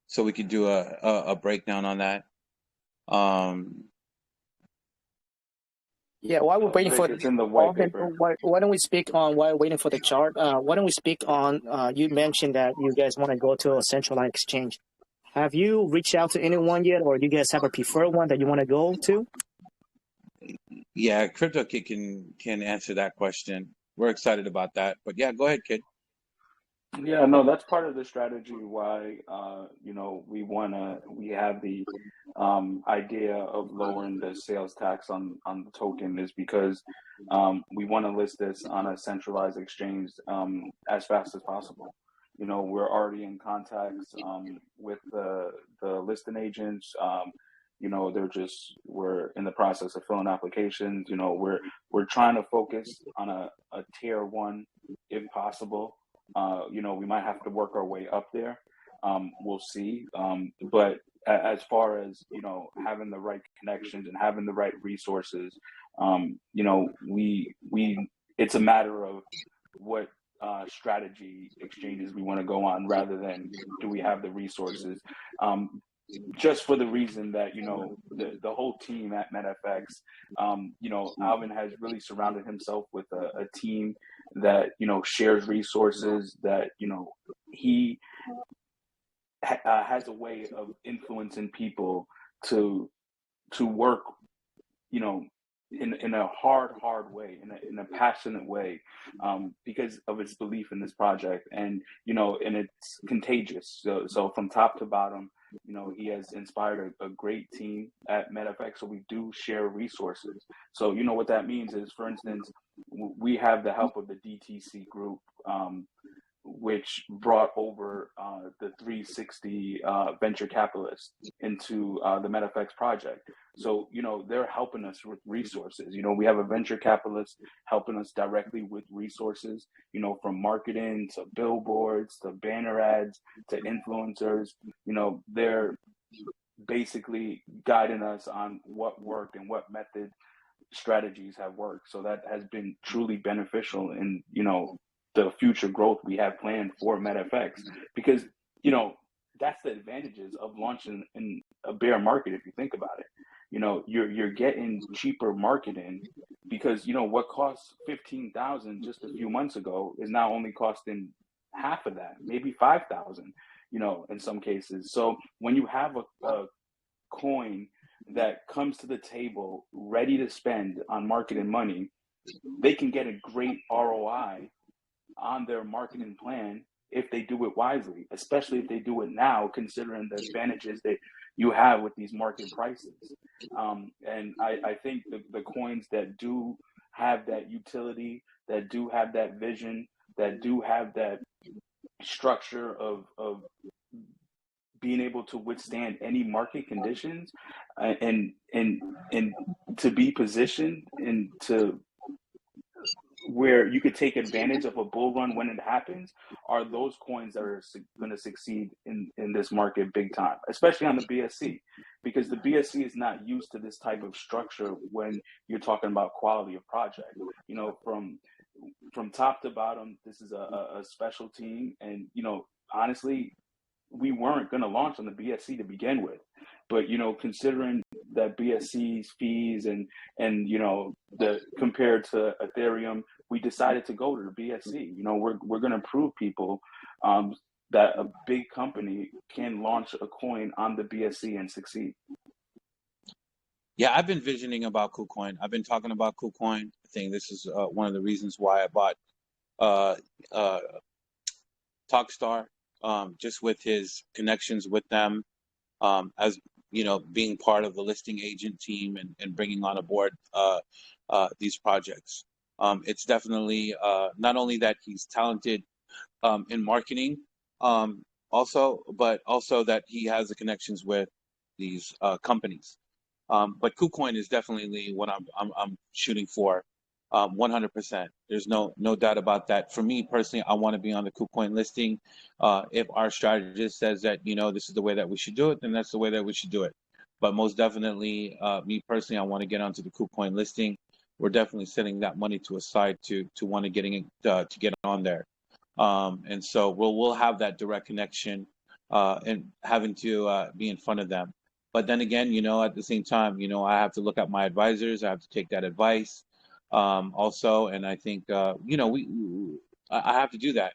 so we could do a breakdown on that? Yeah, while we're waiting for it's in the white paper. Why don't we speak on while waiting for the chart? Why don't we speak on? You mentioned that you guys want to go to a centralized exchange. Have you reached out to anyone yet, or do you guys have a preferred one that you want to go to? Yeah, Crypto Kid can answer that question. We're excited about that. But yeah, go ahead, Kid. Yeah, no, that's part of the strategy why we have the idea of lowering the sales tax on the token is because we want to list this on a centralized exchange as fast as possible. we're already in contacts with the listing agents. We're in the process of filling applications. We're trying to focus on a tier one if possible. We might have to work our way up there. We'll see. But as far as, having the right connections and having the right resources, it's a matter of what strategy exchanges we want to go on rather than do we have the resources. Just for the reason that, the whole team at MetFX, Alvin has really surrounded himself with a team that, shares resources, that, he has a way of influencing people to work, in a hard way, in a passionate way, because of his belief in this project, and and it's contagious. So from top to bottom, he has inspired a great team at MetFX. So we do share resources. So what that means is, for instance, we have the help of the DTC group, which brought over the 360 venture capitalists into the MetFX project. So, they're helping us with resources. We have a venture capitalist helping us directly with resources, from marketing to billboards to banner ads to influencers. They're basically guiding us on what worked and what method strategies have worked. So that has been truly beneficial in, the future growth we have planned for MetFX, because that's the advantages of launching in a bear market. If you think about it, you're getting cheaper marketing, because what costs 15,000 just a few months ago is now only costing half of that, maybe 5,000, in some cases. So when you have a coin that comes to the table ready to spend on marketing money, they can get a great ROI on their marketing plan if they do it wisely, especially if they do it now, considering the advantages that you have with these market prices. And I think the coins that do have that utility, that do have that vision, that do have that structure of being able to withstand any market conditions, and to be positioned into where you could take advantage of a bull run when it happens, are those coins that are going to succeed in this market big time, especially on the BSC, because the BSC is not used to this type of structure when you're talking about quality of project. From top to bottom, this is a special team, and honestly, we weren't going to launch on the BSC to begin with, but considering that BSC's fees and the compared to Ethereum, we decided to go to the BSC. We're going to prove people that a big company can launch a coin on the BSC and succeed. Yeah, I've been visioning about KuCoin. I've been talking about KuCoin. I think this is one of the reasons why I bought Talkstar, just with his connections with them, as being part of the listing agent team and bringing on aboard these projects. It's definitely not only that he's talented in marketing, but also that he has the connections with these companies. But KuCoin is definitely what I'm shooting for, 100%. There's no doubt about that. For me personally, I want to be on the KuCoin listing. If our strategist says that this is the way that we should do it, then that's the way that we should do it. But most definitely, me personally, I want to get onto the KuCoin listing. We're definitely setting that money to a side to want to get on there. And so we'll have that direct connection and having to be in front of them. But then again, at the same time, I have to look at my advisors. I have to take that advice also. And I think, I have to do that.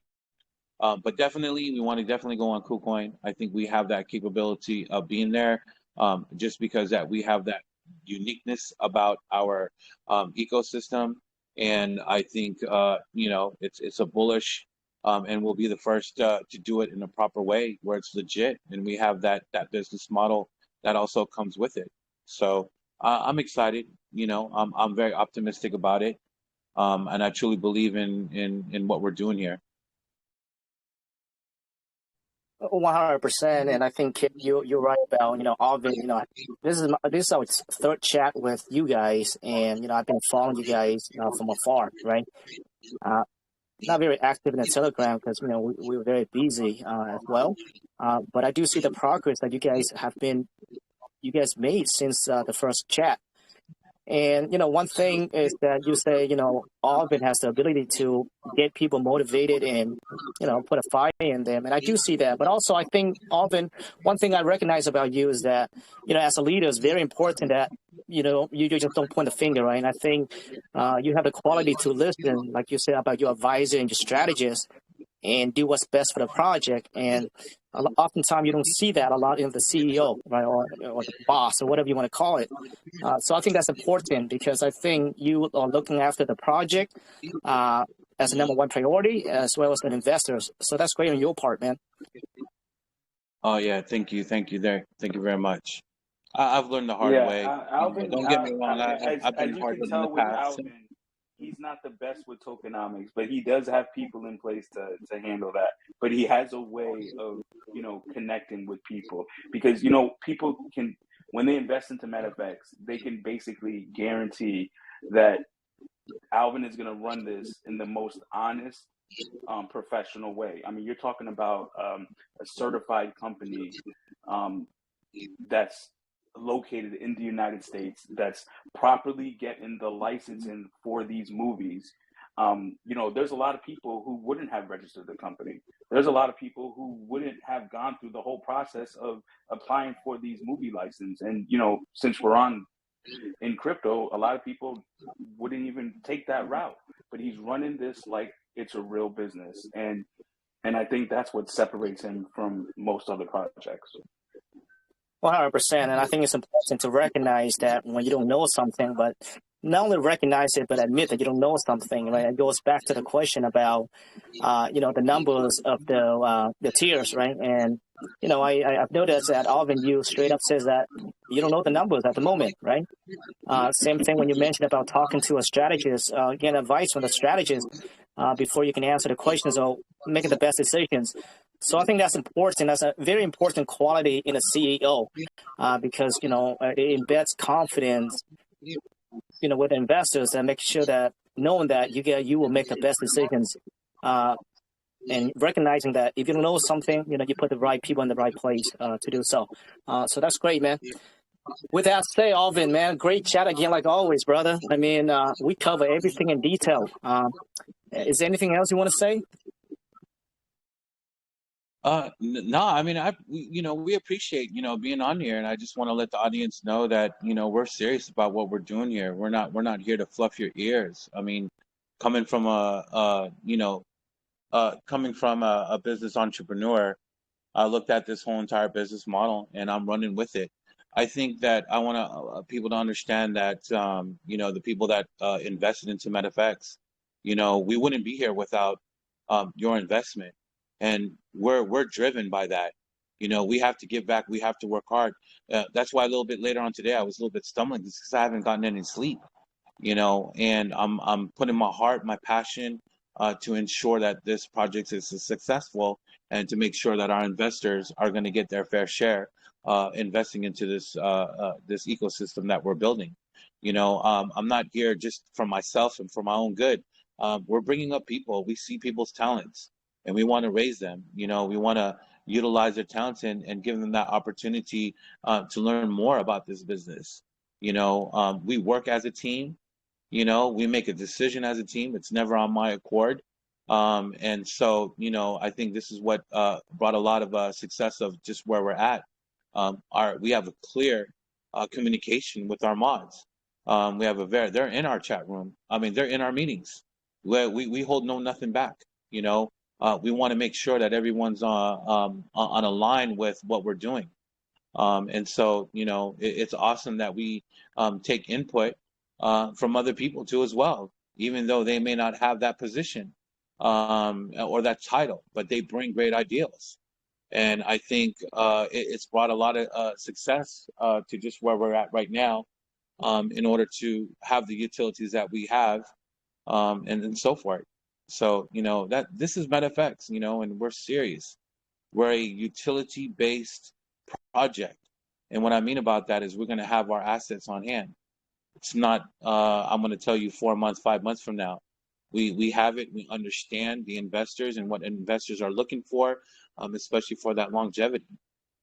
But definitely, we want to definitely go on KuCoin. I think we have that capability of being there, just because that we have that uniqueness about our ecosystem. And I think, it's a bullish, and we'll be the first to do it in a proper way where it's legit. And we have that business model that also comes with it. So I'm excited. I'm very optimistic about it. And I truly believe in what we're doing here. 100%, and I think Kip, you're right about Alvin. This is our third chat with you guys, and I've been following you guys from afar, right? Uh, Not very active in the Telegram because we were very busy as well. But I do see the progress that you guys made since the first chat. And one thing is that you say, Alvin has the ability to get people motivated and put a fire in them, and I do see that. But also, I think Alvin, one thing I recognize about you is that as a leader, it's very important that you just don't point the finger, right? And I think you have the quality to listen, like you said about your advisor and your strategist, and do what's best for the project. And oftentimes you don't see that a lot in the CEO, right, or the boss, or whatever you want to call it. So I think that's important because I think you are looking after the project as a number one priority, as well as the investors. So that's great on your part, man. Oh yeah, thank you there, thank you very much. I've learned the hard Yeah, way. Alvin, Don't get me wrong. I've as been you hard can hit in the tell with past. Alvin, he's not the best with tokenomics, but he does have people in place to handle that. But he has a way of connecting with people because people can, when they invest into MetaFX, they can basically guarantee that Alvin is going to run this in the most honest, professional way. I mean, you're talking about a certified company that's located in the United States, that's properly getting the licensing for these movies. There's a lot of people who wouldn't have registered the company. There's a lot of people who wouldn't have gone through the whole process of applying for these movie license. And since we're on in crypto, a lot of people wouldn't even take that route. But he's running this like it's a real business, and I think that's what separates him from most other projects. 100%. And I think it's important to recognize that when you don't know something, but not only recognize it, but admit that you don't know something, right? It goes back to the question about, the numbers of the tiers, right? And, I've noticed that Alvin, you straight up says that you don't know the numbers at the moment, right? Same thing when you mentioned about talking to a strategist, getting advice from the strategist before you can answer the questions or making the best decisions. So I think that's important. That's a very important quality in a CEO because it embeds confidence, with investors and make sure that knowing that you will make the best decisions, and recognizing that if you don't know something, you put the right people in the right place to do so. So that's great, man. With that said, Alvin, man, great chat again, like always, brother. I mean, we cover everything in detail. Is there anything else you want to say? No, I mean, we appreciate, being on here, and I just want to let the audience know that, we're serious about what we're doing here. We're not here to fluff your ears. I mean, coming from a business entrepreneur, I looked at this whole entire business model and I'm running with it. I think that I want people to understand that, the people that invested into MetaFX, we wouldn't be here without your investment. And we're driven by that. We have to give back. We have to work hard. That's why a little bit later on today I was a little bit stumbling because I haven't gotten any sleep. And I'm putting my heart, my passion to ensure that this project is successful and to make sure that our investors are going to get their fair share investing into this ecosystem that we're building. I'm not here just for myself and for my own good. We're bringing up people. We see people's talents and we want to raise them. We want to utilize their talents and give them that opportunity to learn more about this business. We work as a team. We make a decision as a team. It's never on my accord. And so, I think this is what brought a lot of success of just where we're at. We have a clear communication with our mods. They're in our chat room. I mean, they're in our meetings. We hold nothing back. We want to make sure that everyone's on a line with what we're doing. And so, it's awesome that we take input from other people too as well, even though they may not have that position or that title, but they bring great ideas. And I think it's brought a lot of success to just where we're at right now in order to have the utilities that we have and so forth. So, that this is MetaFX, and we're serious. We're a utility-based project. And what I mean about that is we're going to have our assets on hand. It's not, I'm going to tell you 4 months, 5 months from now. We have it. We understand the investors and what investors are looking for, especially for that longevity.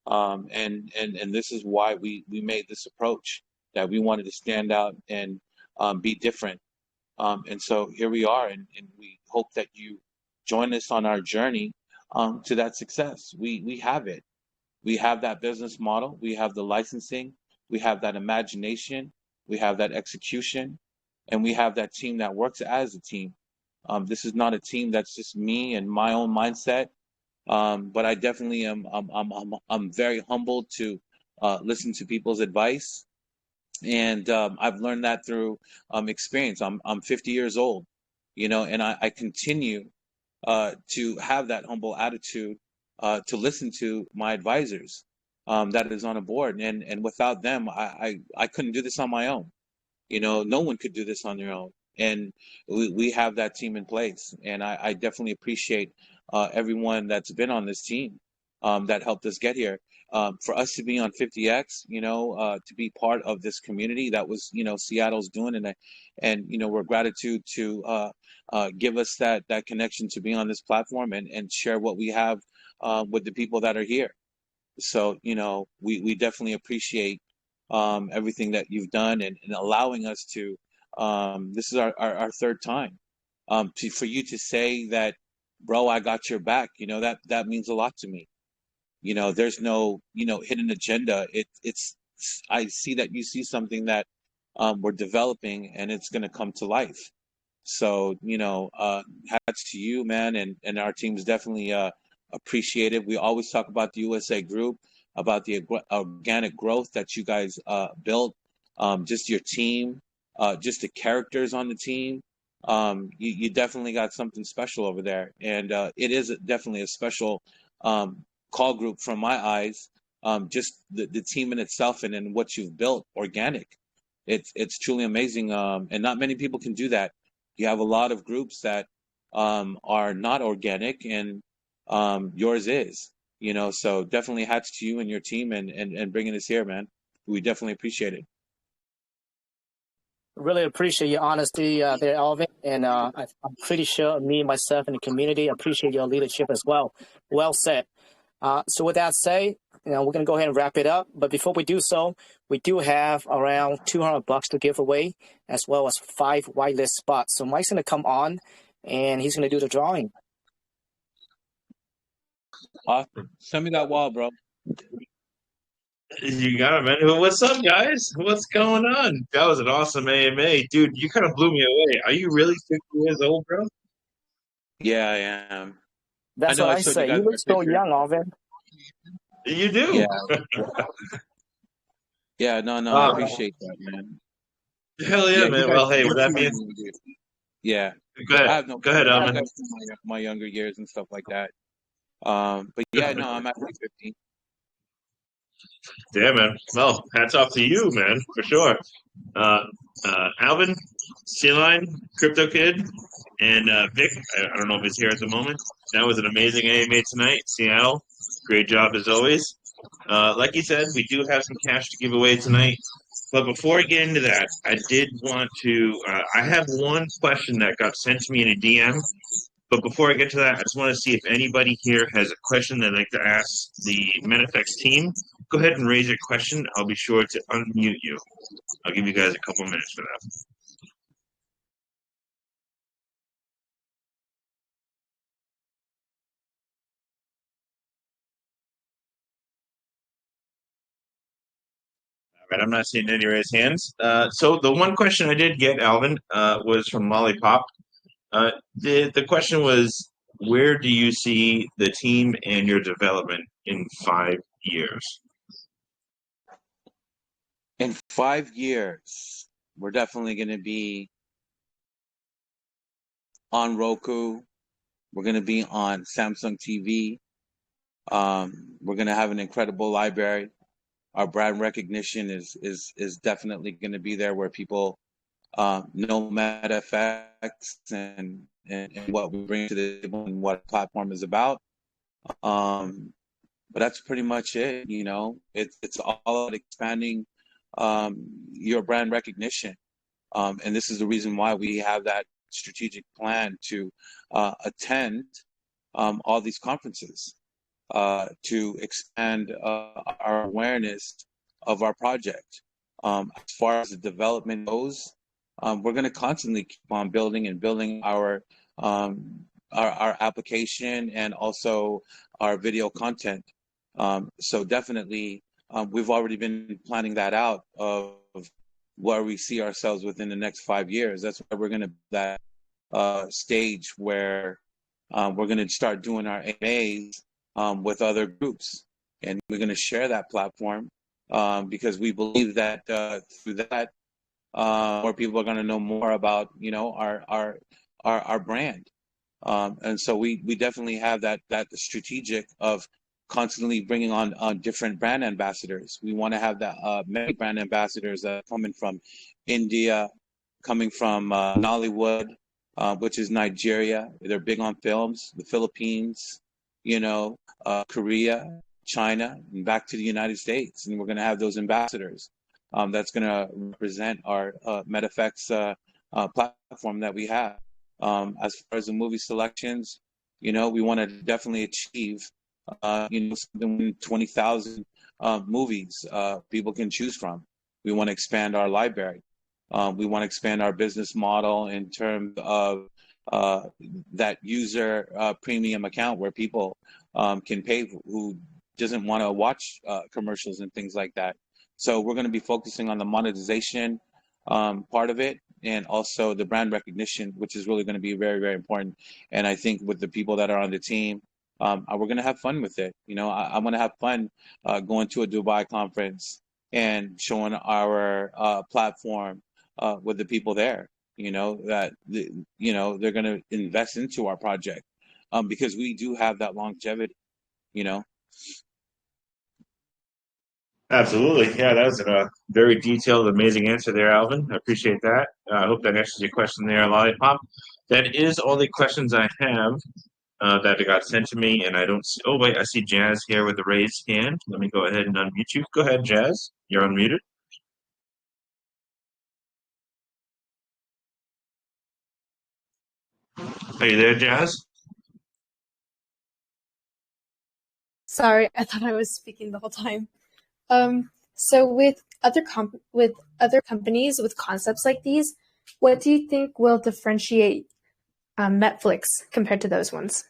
And this is why we made this approach, that we wanted to stand out and be different. And so here we are, and we hope that you join us on our journey to that success. We have it. We have that business model. We have the licensing. We have that imagination. We have that execution. And we have that team that works as a team. This is not a team that's just me and my own mindset. But I definitely am. I'm very humbled to listen to people's advice, and I've learned that through experience. I'm 50 years old, and I continue to have that humble attitude to listen to my advisors that is on a board, and without them, I couldn't do this on my own. No one could do this on their own. And we have that team in place. And I definitely appreciate everyone that's been on this team that helped us get here. For us to be on 50X, to be part of this community that was, Seattle's doing, and we're gratitude to give us that connection to be on this platform and share what we have with the people that are here. So, we definitely appreciate everything that you've done and allowing us to, this is our third time, for you to say that, bro, I got your back, that means a lot to me. There's no, hidden agenda. I see that you see something that we're developing, and it's going to come to life. So, hats to you, man. And our team's definitely appreciated. We always talk about the USA group, about the organic growth that you guys built, just your team, just the characters on the team. You definitely got something special over there. And it is definitely a special call group from my eyes, just the team in itself and then what you've built, organic. It's truly amazing. And not many people can do that. You have a lot of groups that are not organic, and yours is. So definitely hats to you and your team and bringing us here, man. We definitely appreciate it. Really appreciate your honesty there, Alvin. And I'm pretty sure me, myself, and the community appreciate your leadership as well. Well said. So with that said, we're going to go ahead and wrap it up. But before we do so, we do have around $200 to give away, as well as 5 whitelist spots. So Mike's going to come on, and he's going to do the drawing. Awesome. Send me that wall, bro. You got it, man. What's up, guys? What's going on? That was an awesome AMA. Dude, you kind of blew me away. Are you really 50 years old, bro? Yeah, I am. That's what I say. You look so young, Alvin. You do? Yeah. Yeah, no, I appreciate that, man. Hell yeah, man. Well, hey, with that being... Yeah. Go ahead. Go ahead, Alvin. My younger years and stuff like that. But yeah, no, I'm actually 50. Yeah, man. Well, hats off to you, man, for sure. Alvin, C-Line, Crypto Kid, and Vic. I don't know if he's here at the moment. That was an amazing AMA tonight, Seattle. Great job as always. Like you said, we do have some cash to give away tonight. But before I get into that, I did want to. I have one question that got sent to me in a DM. But before I get to that, I just want to see if anybody here has a question they'd like to ask the MetFX team. Go ahead and raise your question. I'll be sure to unmute you. I'll give you guys a couple minutes for that. All right, I'm not seeing any raised hands. So the one question I did get, Alvin, was from Lollipop. The question was, where do you see the team and your development in 5 years? In 5 years, we're definitely going to be on Roku. We're going to be on Samsung TV. We're going to have an incredible library. Our brand recognition is definitely going to be there, where people know MetFX and what we bring to the table and what the platform is about. but that's pretty much it. It's all about expanding your brand recognition. And this is the reason why we have that strategic plan to attend all these conferences to expand our awareness of our project. As far as the development goes, we're going to constantly keep on building and building our application and also our video content. So definitely, we've already been planning that out of where we see ourselves within the next 5 years. That's why we're going to that stage where we're going to start doing our AMAs with other groups, and we're going to share that platform because we believe that through that, more people are going to know more about our brand. And so we definitely have that strategic of constantly bringing on different brand ambassadors. We want to have that many brand ambassadors that are coming from India, coming from Nollywood, which is Nigeria. They're big on films. The Philippines, Korea, China, and back to the United States. And we're going to have those ambassadors that's going to represent our MetFX platform that we have. As far as the movie selections, we want to definitely achieve, something 20,000 movies people can choose from. We want to expand our library. We want to expand our business model in terms of that user premium account where people can pay who doesn't want to watch commercials and things like that. So we're going to be focusing on the monetization part of it, and also the brand recognition, which is really going to be very, very important. And I think with the people that are on the team, we're going to have fun with it. I'm going to have fun going to a Dubai conference and showing our platform with the people there. That they're going to invest into our project because we do have that longevity. Absolutely. Yeah, that was a very detailed, amazing answer there, Alvin. I appreciate that. I hope that answers your question there, Lollipop. That is all the questions I have that got sent to me, and I don't see. Oh, wait, I see Jazz here with a raised hand. Let me go ahead and unmute you. Go ahead, Jazz. You're unmuted. Are you there, Jazz? Sorry, I thought I was speaking the whole time. So with other companies with concepts like these, what do you think will differentiate Netflix compared to those ones?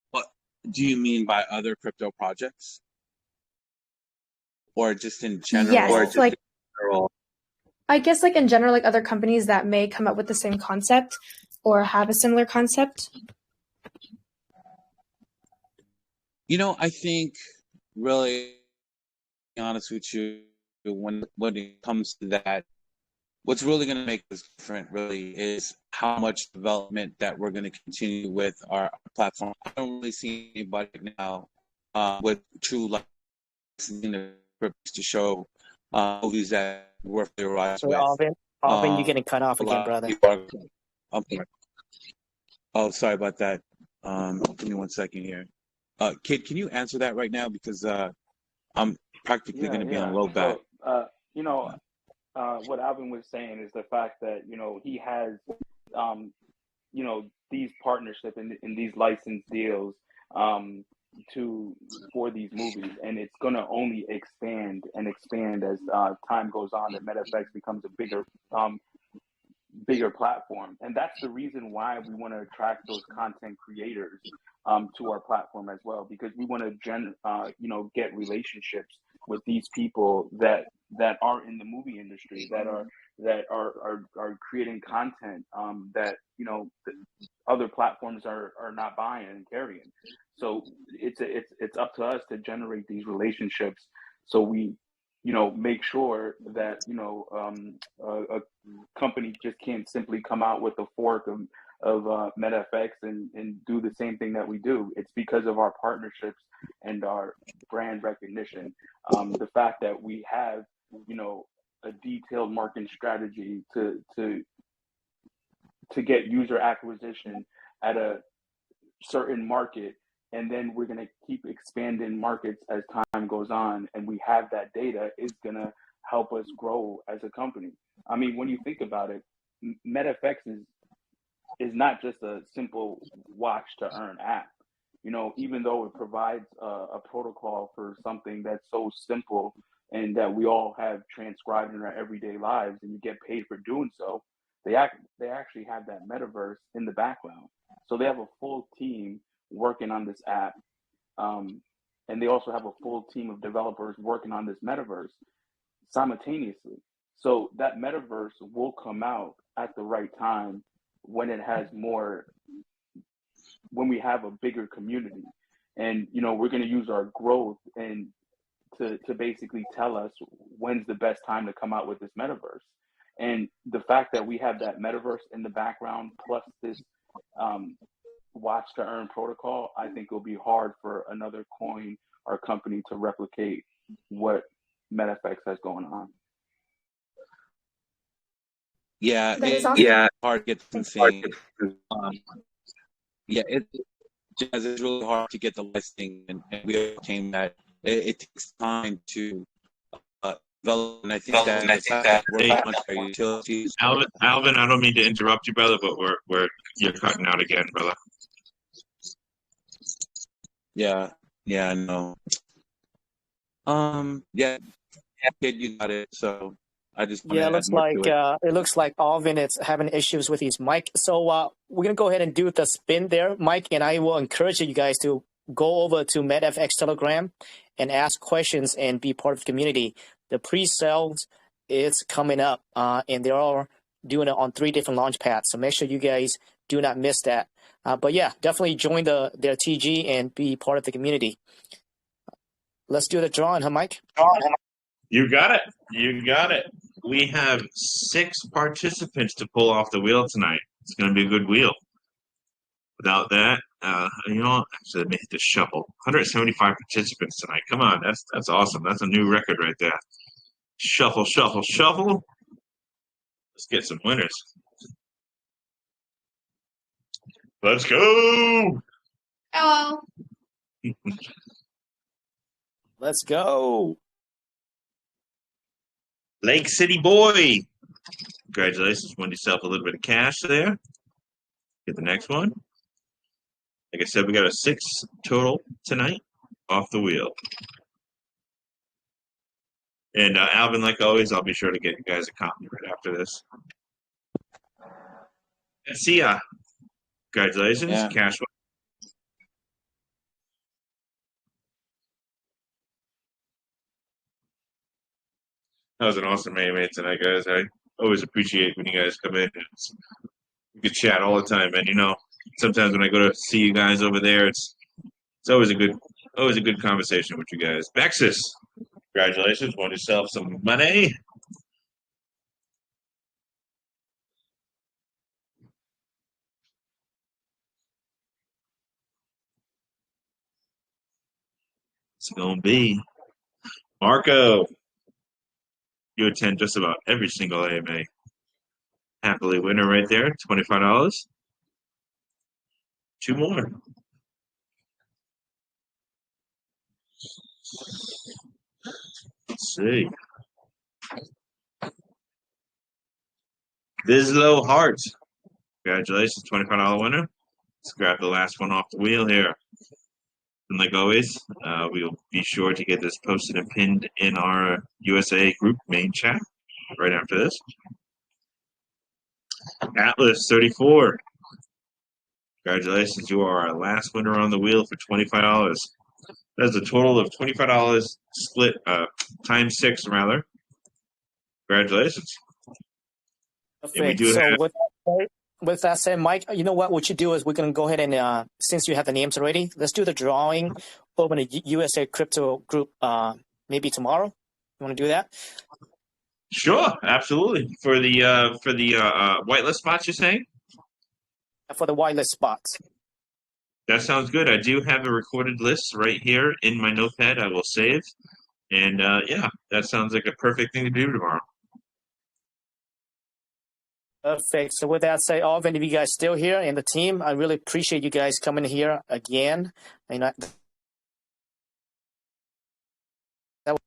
What do you mean by other crypto projects, or just in general? Yes, Or just like in general? I guess like in general, like other companies that may come up with the same concept or have a similar concept. I think, really, to be honest with you, when it comes to that, what's really going to make this different really is how much development that we're going to continue with our platform. I don't really see anybody now with true licensing to show movies that worth their eyes with. Alvin, you're getting cut off again, brother. Oh, sorry about that. Give me 1 second here. Kid, can you answer that right now? Because I'm practically going to be on low bat. So, what Alvin was saying is the fact that, he has, these partnerships and these license deals for these movies, and it's going to only expand and expand as time goes on, and MetaFX becomes a bigger platform. And that's the reason why we want to attract those content creators to our platform as well, because we want to get relationships with these people that are in the movie industry, that are creating content that other platforms are not buying and carrying. So it's up to us to generate these relationships, so we make sure that a company just can't simply come out with a fork of MetaFX and do the same thing that we do. It's because of our partnerships and our brand recognition. The fact that we have a detailed marketing strategy to get user acquisition at a certain market and then we're going to keep expanding markets as time goes on, and we have that data is going to help us grow as a company. I mean, when you think about it, MetFX is not just a simple watch to earn app. You know, even though it provides a protocol for something that's so simple and that we all have transcribed in our everyday lives, and you get paid for doing so, they actually have that metaverse in the background. So they have a full team working on this app, and they also have a full team of developers working on this metaverse simultaneously. So that metaverse will come out at the right time when it has more, when we have a bigger community. And, you know, we're going to use our growth and to basically tell us when's the best time to come out with this metaverse. And the fact that we have that metaverse in the background plus this watch to earn protocol, I think it'll be hard for another coin or company to replicate what MetFX has going on. Yeah, That's awesome. hard to get insane. Yeah, it's really hard to get the licensing, and we overcame that. It takes time to develop, and I think that we're on our utilities. Alvin, I don't mean to interrupt you, brother, but you're cutting out again, brother. Yeah, no. Yeah, kid, you got it. So I just want to add more to it. It looks like Alvin is having issues with his mic. So we're gonna go ahead and do the spin there, Mike, and I will encourage you guys to go over to MetFX Telegram and ask questions and be part of the community. The pre-sales is coming up, and they're all doing it on 3 different launch pads. So make sure you guys do not miss that. But yeah, definitely join their TG and be part of the community. Let's do the drawing, huh, Mike? You got it. We have 6 participants to pull off the wheel tonight. It's going to be a good wheel. Without that, actually, let me hit the shuffle. 175 participants tonight. Come on, that's awesome. That's a new record right there. Shuffle, shuffle, shuffle. Let's get some winners. Let's go. Hello. Let's go. Lake City boy. Congratulations. Won yourself a little bit of cash there. Get the next one. Like I said, we got a 6 total tonight off the wheel. And Alvin, like always, I'll be sure to get you guys a copy right after this. See ya. Congratulations. Yeah. Cash. That was an awesome AMA tonight, guys. I always appreciate when you guys come in. We could chat all the time, and sometimes when I go to see you guys over there, it's always a good conversation with you guys. Bexus, congratulations, won yourself some money. It's gonna be Marco. You attend just about every single AMA. Happily winner right there, $25. 2 more. Let's see. Vislo Hart. Congratulations, $25 winner. Let's grab the last one off the wheel here. And like always, we'll be sure to get this posted and pinned in our USA group main chat right after this. Atlas 34. Congratulations, you are our last winner on the wheel for $25. That's a total of $25 split, times 6 rather. Congratulations. Perfect. So with that said, Mike, you know what you do is we're going to go ahead and, since you have the names already, let's do the drawing over the USA Crypto Group maybe tomorrow. You want to do that? Sure, absolutely. For the whitelist spots, you're saying? For the whitelist spots. That sounds good. I do have a recorded list right here in my notepad. I will save. And yeah, that sounds like a perfect thing to do tomorrow. Perfect. So with that said, Alvin, if you guys still here in the team, I really appreciate you guys coming here again.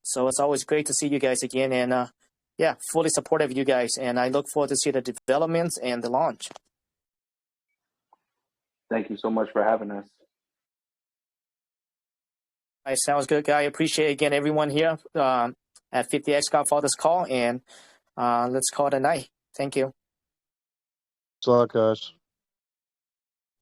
So it's always great to see you guys again, and yeah, fully supportive of you guys, and I look forward to see the developments and the launch. Thank you so much for having us. All right, sounds good, guy. Appreciate again everyone here at 50X Godfather's call, and let's call it a night. Thank you. Good luck, guys.